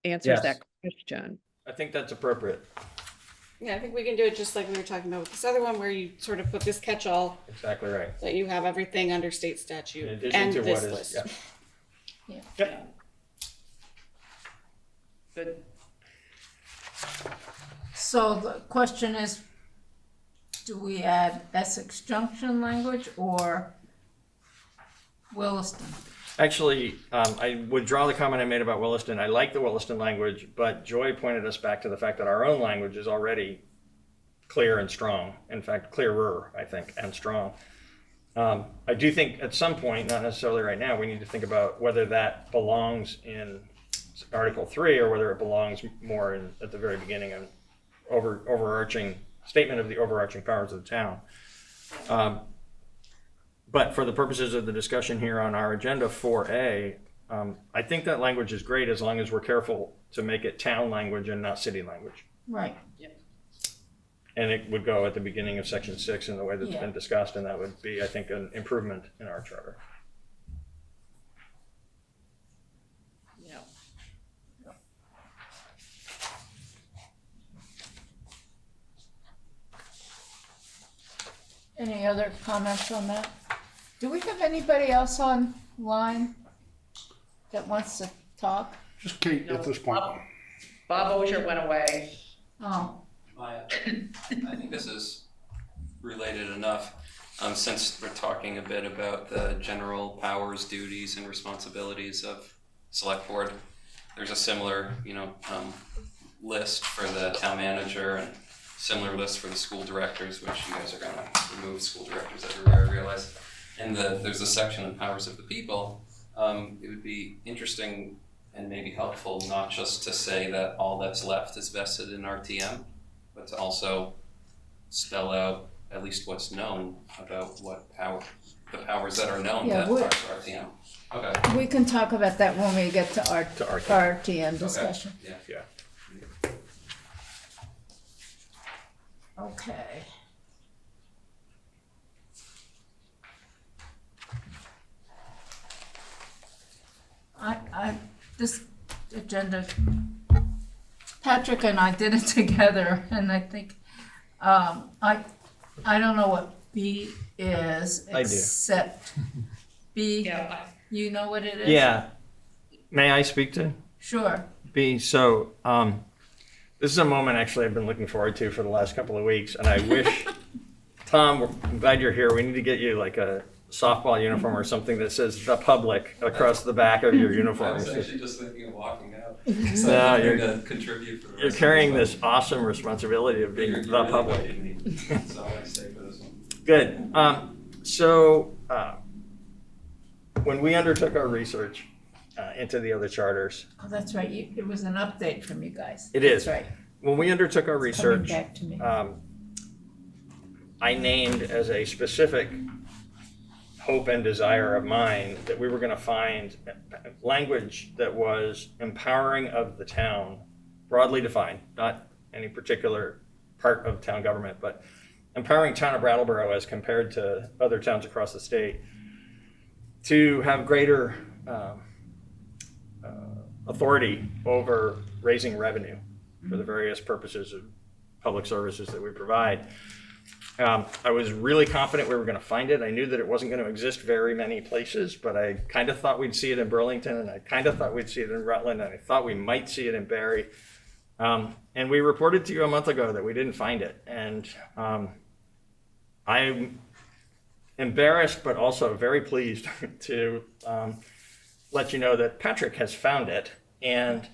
answers Yes. that question. I think that's appropriate. Yeah, I think we can do it just like we were talking about with this other one, where you sort of put this catch-all, Exactly right. that you have everything under state statute In addition and to this what is, list. yeah. Yeah. Yep. Good. So the question is, do we add Essex Junction language or Williston? Actually, I withdraw the comment I made about Williston. I like the Williston language, but Joy pointed us back to the fact that our own language is already clear and strong. In fact, clearer, I think, and strong. I do think at some point, not necessarily right now, we need to think about whether that belongs in Article 3 or whether it belongs more at the very beginning, an overarching statement of the overarching powers of the town. But for the purposes of the discussion here on our agenda 4A, I think that language is great as long as we're careful to make it town language and not city language. Right. And it would go at the beginning of section 6 in the way that's Yeah. been discussed, and that would be, I think, an improvement in our charter. Yeah. Any other comments on that? Do we have anybody else online that wants to talk? Just Kate at this point. Bob Ogier went away. Oh, I think this is related enough, since we're talking a bit about the general powers, duties, and responsibilities of select board. There's a similar, list for the town manager and similar list for the school directors, which you guys are gonna remove school directors everywhere, I realize. And there's a section on powers of the people. It would be interesting and maybe helpful not just to say that all that's left is vested in RTM, but to also spell out at least what's known about the powers that are known Yeah, that are RTM. Okay. we can talk about that when we get to our To RTM discussion. Yeah. Yeah. Okay. This agenda, Patrick and I did it together, and I think, I don't know what B is, I do. except B, Yeah. you know what it is? Yeah. May I speak to Sure. B? So, this is a moment actually I've been looking forward to for the last couple of weeks, and I wish, Tom, I'm glad you're here. We need to get you like a softball uniform or something that says "The Public" across the back of your uniform. just thinking of walking out. No, you're gonna contribute for the You're carrying this awesome responsibility of being the public. So I stay for this one. Good. So when we undertook our research into the other charters, Oh, that's right, it was an update from you guys. It is. That's right. when we undertook our Coming research, back to me. I named as a specific hope and desire of mine that we were going to find language that was empowering of the town, broadly defined, not any particular part of town government, but empowering town of Brattleboro as compared to other towns across the state to have greater authority over raising revenue for the various purposes of public services that we provide. I was really confident we were going to find it. I knew that it wasn't going to exist very many places, but I kind of thought we'd see it in Burlington, and I kind of thought we'd see it in Rutland, and I thought we might see it in Barry. And we reported to you a month ago that we didn't find it. And I'm embarrassed, but also very pleased to let you know that Patrick has found it. And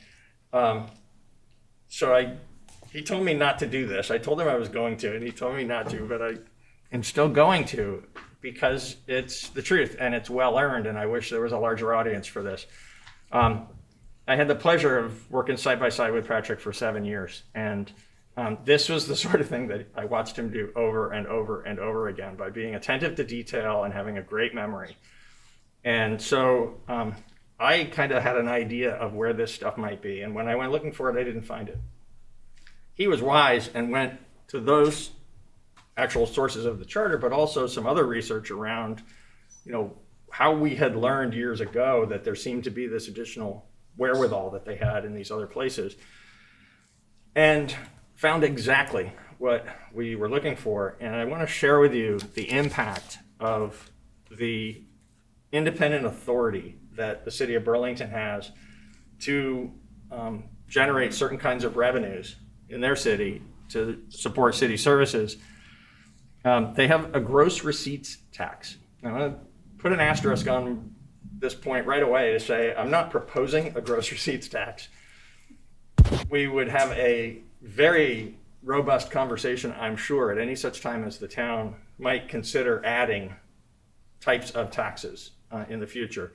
so he told me not to do this. I told him I was going to, and he told me not to, but I am still going to because it's the truth and it's well earned, and I wish there was a larger audience for this. I had the pleasure of working side by side with Patrick for 7 years, and This was the sort of thing that I watched him do over and over and over again by being attentive to detail and having a great memory. And so I kind of had an idea of where this stuff might be. And when I went looking for it, I didn't find it. He was wise and went to those actual sources of the charter, but also some other research around, how we had learned years ago that there seemed to be this additional wherewithal that they had in these other places, and found exactly what we were looking for. And I want to share with you the impact of the independent authority that the City of Burlington has to generate certain kinds of revenues in their city to support city services. They have a gross receipts tax. I'm going to put an asterisk on this point right away to say I'm not proposing a gross receipts tax. We would have a very robust conversation, I'm sure, at any such time as the town might consider adding types of taxes in the future.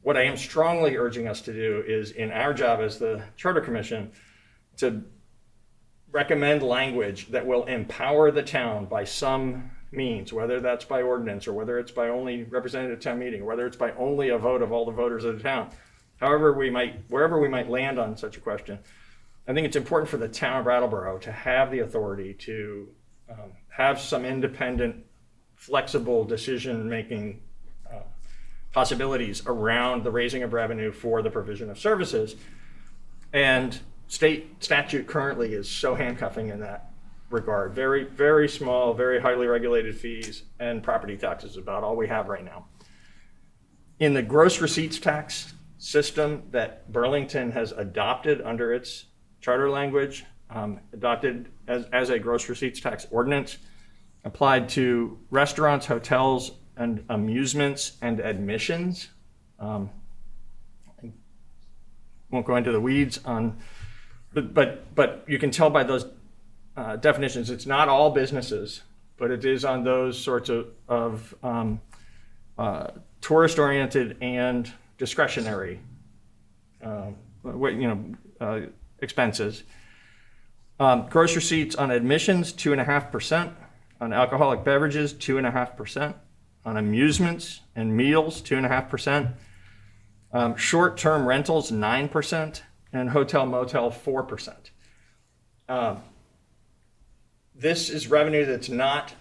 What I am strongly urging us to do is, in our job as the Charter Commission, to recommend language that will empower the town by some means, whether that's by ordinance or whether it's by only representative town meeting, or whether it's by only a vote of all the voters of the town. Wherever we might land on such a question, I think it's important for the town of Brattleboro to have the authority to have some independent, flexible decision-making possibilities around the raising of revenue for the provision of services. And state statute currently is so handcuffing in that regard. Very, very small, very highly regulated fees and property taxes is about all we have right now. In the gross receipts tax system that Burlington has adopted under its charter language, adopted as a gross receipts tax ordinance, applied to restaurants, hotels, and amusements and admissions. I won't go into the weeds on, but you can tell by those definitions, it's not all businesses, but it is on those sorts of tourist-oriented and discretionary expenses. Gross receipts on admissions, 2.5%. On alcoholic beverages, 2.5%. On amusements and meals, 2.5%. Short-term rentals, 9%. And hotel motel, 4%. This is revenue that's not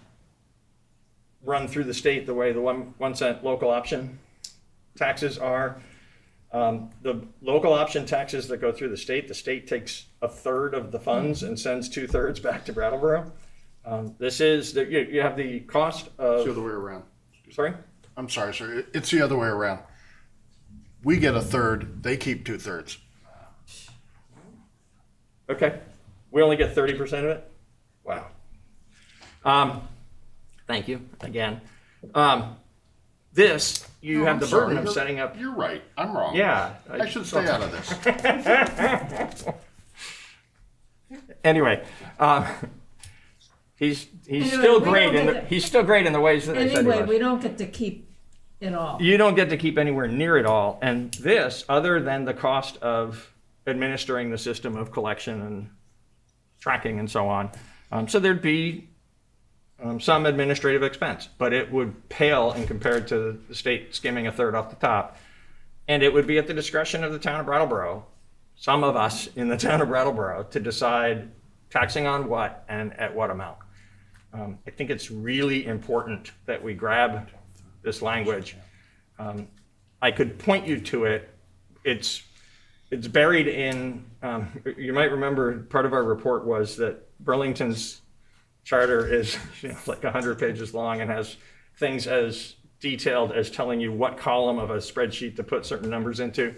run through the state the way the 1 cent local option taxes are. The local option taxes that go through the state takes a third of the funds and sends 2/3 back to Brattleboro. This is, you have the cost of... It's the other way around. Sorry? I'm sorry, sir. It's the other way around. We get a third, they keep 2/3. Okay. We only get 30% of it? Wow. Thank you again. This, you have the burden of setting up... You're right. I'm wrong. Yeah. I should stay out of this. Anyway, he's still great in the ways that I said he Anyway, was. we don't get to keep it all. You don't get to keep anywhere near it all. And this, other than the cost of administering the system of collection and tracking and so on, so there'd be some administrative expense, but it would pale in compared to the state skimming a third off the top. And it would be at the discretion of the town of Brattleboro, some of us in the town of Brattleboro, to decide taxing on what and at what amount. I think it's really important that we grab this language. I could point you to it. It's buried in, you might remember part of our report was that Burlington's charter is like 100 pages long and has things as detailed as telling you what column of a spreadsheet to put certain numbers into.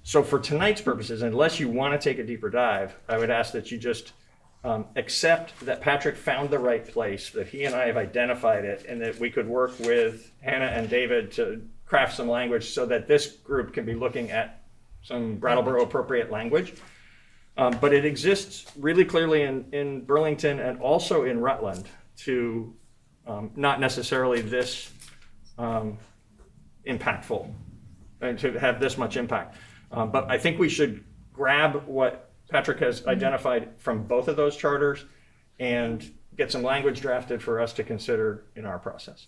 So for tonight's purposes, unless you want to take a deeper dive, I would ask that you just accept that Patrick found the right place, that he and I have identified it, and that we could work with Hannah and David to craft some language so that this group can be looking at some Brattleboro appropriate language. But it exists really clearly in Burlington and also in Rutland to not necessarily this impactful and to have this much impact. But I think we should grab what Patrick has identified from both of those charters and get some language drafted for us to consider in our process.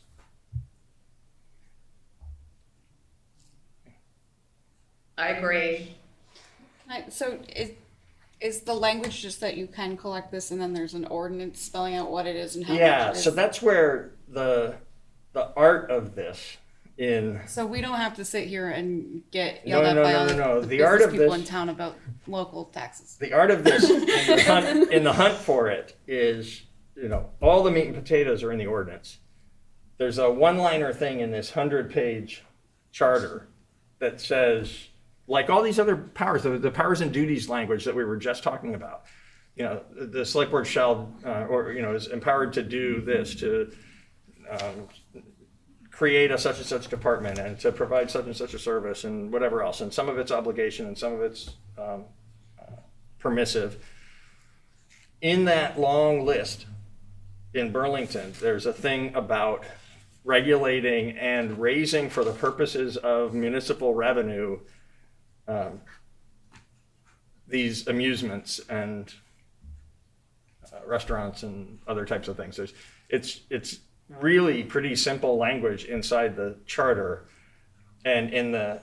I agree. So is the language just that you can collect this and then there's an ordinance spelling out what it is and how much Yeah, it is? so that's where the art of this in So we don't have to sit here and get No, yelled at no, by no, all no, no. the The art business of people this- in town about local taxes. the art of this in the hunt for it is, all the meat and potatoes are in the ordinance. There's a one-liner thing in this 100-page charter that says, like all these other powers, the powers and duties language that we were just talking about, the select board shall, is empowered to do this, to create a such and such department and to provide such and such a service and whatever else. And some of it's obligation and some of it's permissive. In that long list in Burlington, there's a thing about regulating and raising for the purposes of municipal revenue these amusements and restaurants and other types of things. It's really pretty simple language inside the charter, and in the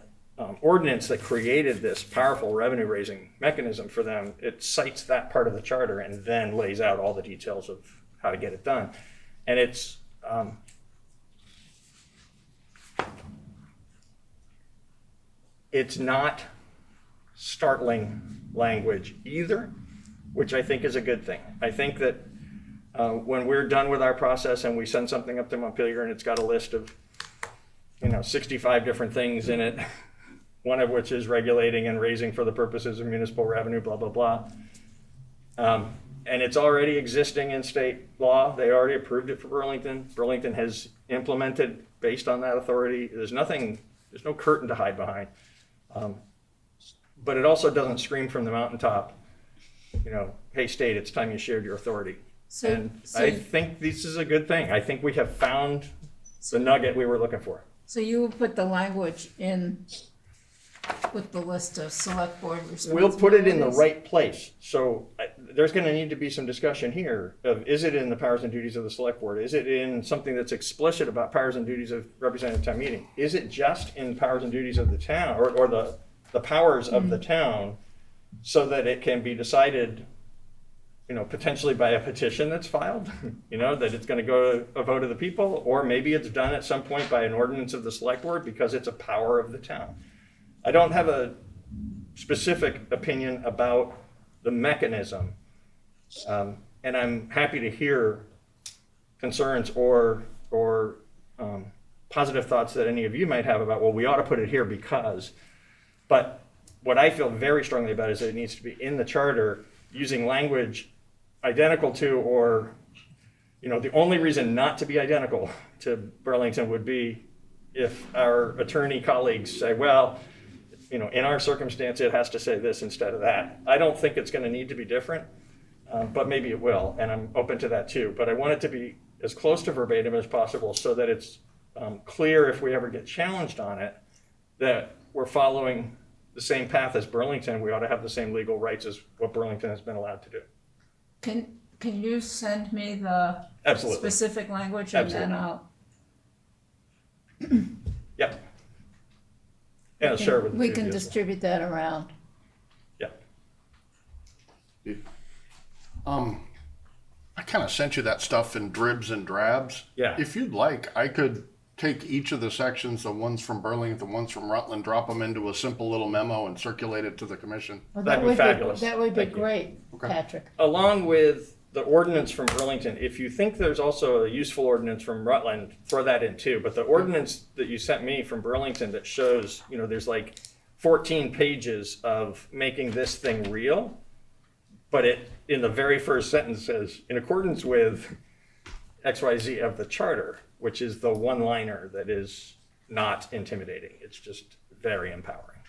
ordinance that created this powerful revenue raising mechanism for them, it cites that part of the charter and then lays out all the details of how to get it done. And it's not startling language either, which I think is a good thing. I think that when we're done with our process and we send something up to Montpelier and it's got a list of 65 different things in it, one of which is regulating and raising for the purposes of municipal revenue, blah, blah, blah. And it's already existing in state law. They already approved it for Burlington. Burlington has implemented based on that authority. There's no curtain to hide behind. But it also doesn't scream from the mountaintop, hey, state, it's time you shared your authority. And I think this is a good thing. I think we have found the nugget we were looking for. So you will put the language in with the list of select board responsibilities? We'll put it in the right place. So there's going to need to be some discussion here of, is it in the powers and duties of the select board? Is it in something that's explicit about powers and duties of representative town meeting? Is it just in powers and duties of the town or the powers of the town so that it can be decided, potentially by a petition that's filed, that it's going to go to a vote of the people, or maybe it's done at some point by an ordinance of the select board because it's a power of the town. I don't have a specific opinion about the mechanism, and I'm happy to hear concerns or positive thoughts that any of you might have about, well, we ought to put it here because. But what I feel very strongly about is that it needs to be in the charter using language identical to, or the only reason not to be identical to Burlington would be if our attorney colleagues say, well, in our circumstance, it has to say this instead of that. I don't think it's going to need to be different, but maybe it will, and I'm open to that too. But I want it to be as close to verbatim as possible so that it's clear if we ever get challenged on it that we're following the same path as Burlington. We ought to have the same legal rights as what Burlington has been allowed to do. Can you send me the Absolutely. specific language and then Absolutely. I'll Yep. And I'll share it with we you can as well. distribute that around. Yeah. I kind of sent you that stuff in dribs and drabs. Yeah. If you'd like, I could take each of the sections, the ones from Burlington, the ones from Rutland, drop them into a simple little memo and circulate it to the commission. Well, That'd be would fabulous. That would be Thank you. great, Okay. Patrick. Along with the ordinance from Burlington, if you think there's also a useful ordinance from Rutland, throw that in too. But the ordinance that you sent me from Burlington that shows, there's like 14 pages of making this thing real, but it, in the very first sentence says, in accordance with XYZ of the charter, which is the one-liner that is not intimidating. It's just very empowering.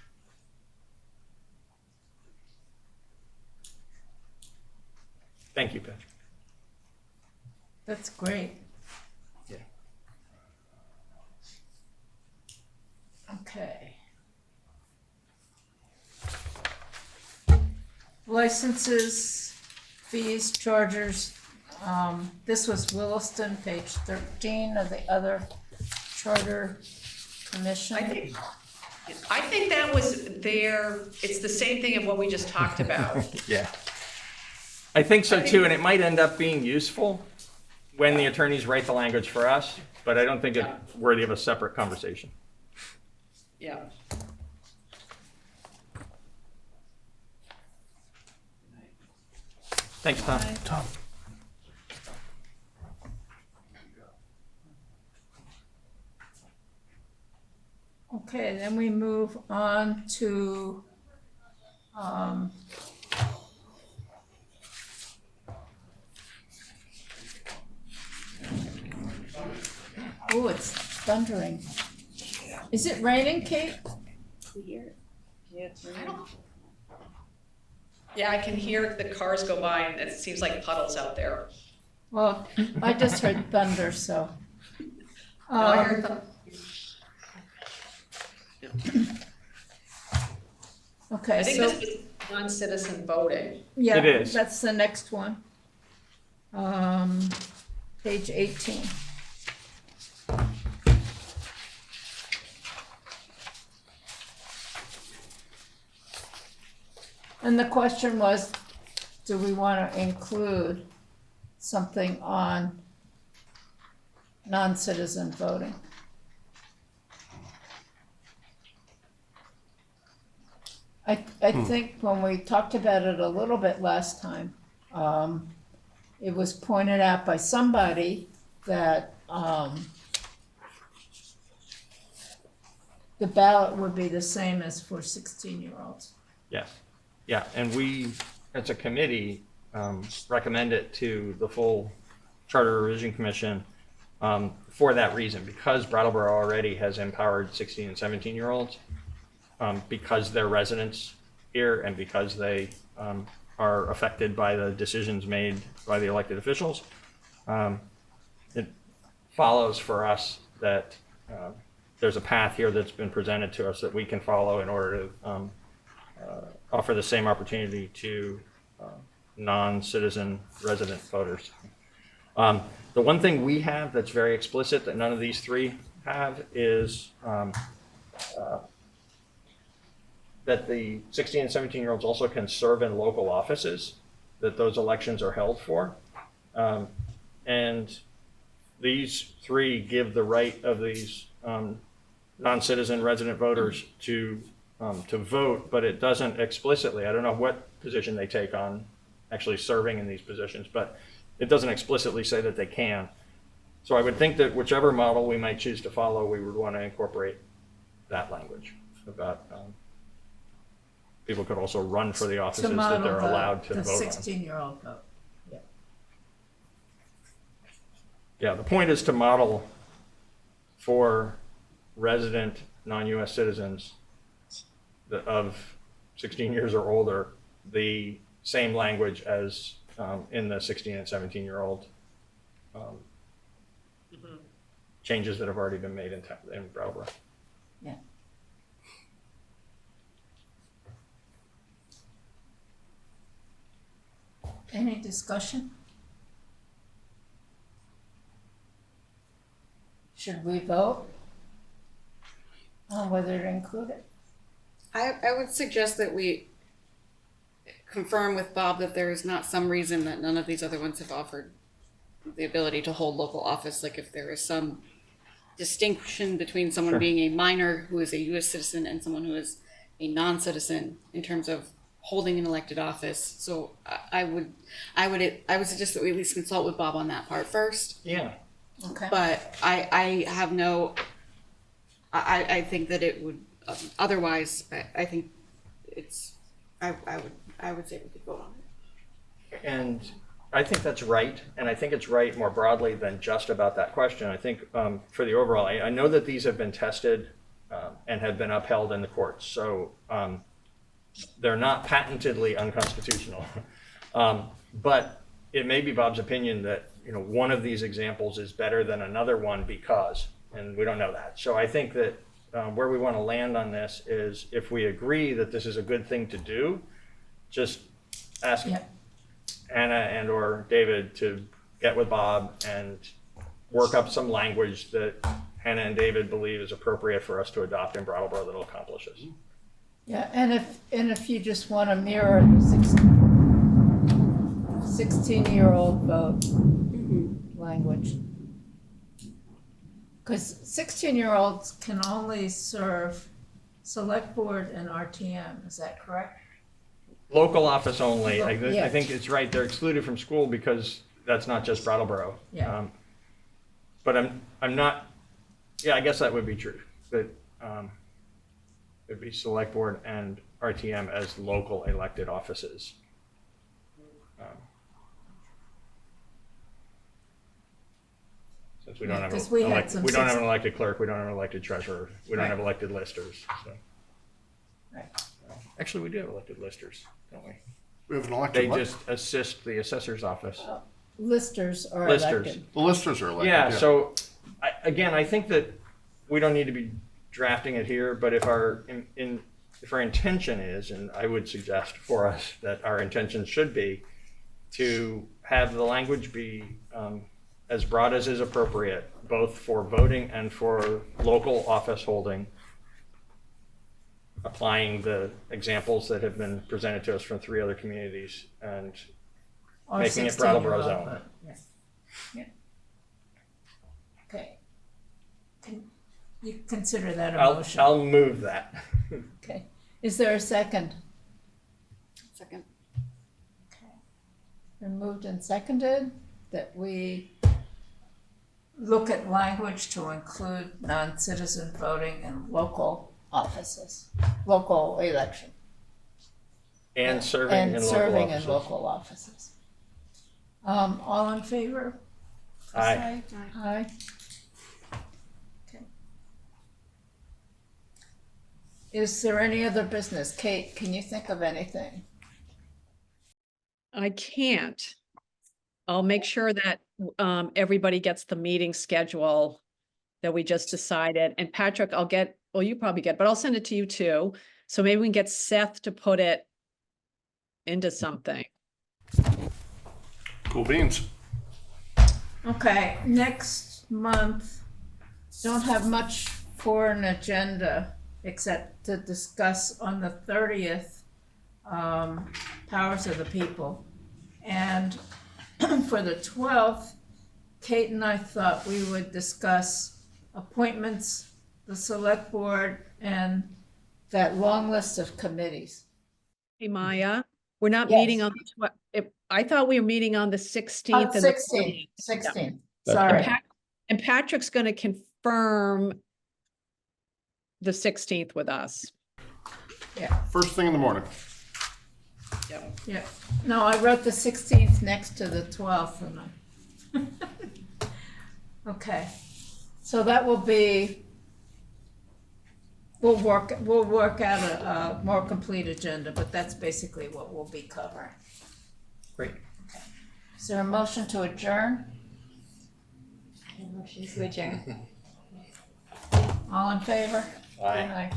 Thank you, Patrick. That's great. Yeah. Okay. licenses, fees, chargers. This was Williston, page 13 of the other charter commission. I think that was there, it's the same thing of what we just talked about. Yeah. I think so too, and it might end up being useful when the attorneys write the language for us, but I don't think it's worthy of a separate conversation. Yeah. Thanks, Tom. Tom. Okay, then we move on to, oh, it's thundering. Is it raining, Kate? Yeah, I can hear the cars go by and it seems like puddles out there. Well, I just heard thunder, so. No, I heard them. Okay, I think so, this was non-citizen voting. yeah, It is. that's the next one. Page 18. And the question was, do we want to include something on non-citizen voting? I think when we talked about it a little bit last time, it was pointed out by somebody that, the ballot would be the same as for 16-year-olds. Yes. Yeah, and we, as a committee, recommend it to the full Charter Revision Commission for that reason, because Brattleboro already has empowered 16 and 17-year-olds, because they're residents here and because they are affected by the decisions made by the elected officials. It follows for us that there's a path here that's been presented to us that we can follow in order to offer the same opportunity to non-citizen resident voters. The one thing we have that's very explicit that none of these three have is that the 16 and 17-year-olds also can serve in local offices that those elections are held for. And these three give the right of these non-citizen resident voters to vote, but it doesn't explicitly, I don't know what position they take on actually serving in these positions, but it doesn't explicitly say that they can. So I would think that whichever model we might choose to follow, we would want to incorporate that language about people could also run for the offices that they're allowed to the vote on. 16-year-old vote. Yeah, the point is to model for resident non-US citizens of 16 years or older the same language as in the 16 and 17-year-old changes that have already been made in Brattleboro. Yeah. Any discussion? Should we vote on whether to include it? I would suggest that we confirm with Bob that there is not some reason that none of these other ones have offered the ability to hold local office. Like if there is some distinction between someone Sure. being a minor who is a U.S. citizen and someone who is a non-citizen in terms of holding an elected office. So I would suggest that we at least consult with Bob on that part first. Yeah. Okay. But I have no, I think that it would, otherwise, I think it's, I would say we could vote on it. And I think that's right, and I think it's right more broadly than just about that question. I think for the overall, I know that these have been tested and have been upheld in the courts, so they're not patentedly unconstitutional. But it may be Bob's opinion that one of these examples is better than another one because, and we don't know that. So I think that where we want to land on this is if we agree that this is a good thing to do, just ask Yeah. Anna and or David to get with Bob and work up some language that Hannah and David believe is appropriate for us to adopt in Brattleboro that'll accomplish this. Yeah, and if you just want to mirror the 16-year-old vote language. Because 16-year-olds can only serve select board and RTM, is that correct? Local office only. Yeah. I think it's right. They're excluded from school because that's not just Brattleboro. Yeah. But I'm not, yeah, I guess that would be true. That it'd be select board and RTM as local elected offices. Since we don't Yeah, have 'cause we had some we don't have six- an elected clerk, we don't have an elected treasurer, we don't Right. have elected listers. So. Right. Actually, we do have elected listers, don't we? We have an elected. They just assist the assessor's office. Listers are Listers. elected. The listers are elected. Yeah, so, I think that we don't need to be drafting it here, but if our intention is, and I would suggest for us that our intention should be to have the language be as broad as is appropriate, both for voting and for local office holding, applying the examples that have been presented to us from 3 other communities and Or making it 16-year-old Brattleboro's own. vote. Yeah. Yeah. Okay. Can you consider that a motion? I'll move that. Okay. Is there a second? Second. Okay. Been moved and seconded that we look at language to include non-citizen voting in local offices, local election. And serving in local serving in offices. local offices. All in favor? Aye. Say aye. Okay. Is there any other business? Kate, can you think of anything? I can't. I'll make sure that everybody gets the meeting schedule that we just decided. And Patrick, well, you probably get, but I'll send it to you too. So maybe we can get Seth to put it into something. Cool beans. Okay, next month, don't have much for an agenda except to discuss on the 30th, powers of the people. And for the 12th, Kate and I thought we would discuss appointments, the select board, and that long list of committees. Hey, Maya, we're not Yes. meeting on, I thought we were meeting on the 16th. and the 16th, 20th. 16th, That's sorry. And Patrick's going to confirm the 16th with us. First thing in the morning. Yeah, no, I wrote the 16th next to the 12th and I. Okay, so that will be, we'll work out a more complete agenda, but that's basically what we'll be covering. Great. Is there a motion to adjourn? Motion to adjourn. All in favor? Aye.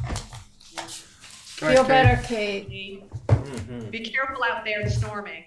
Feel better, Kate. Be careful out there, it's storming.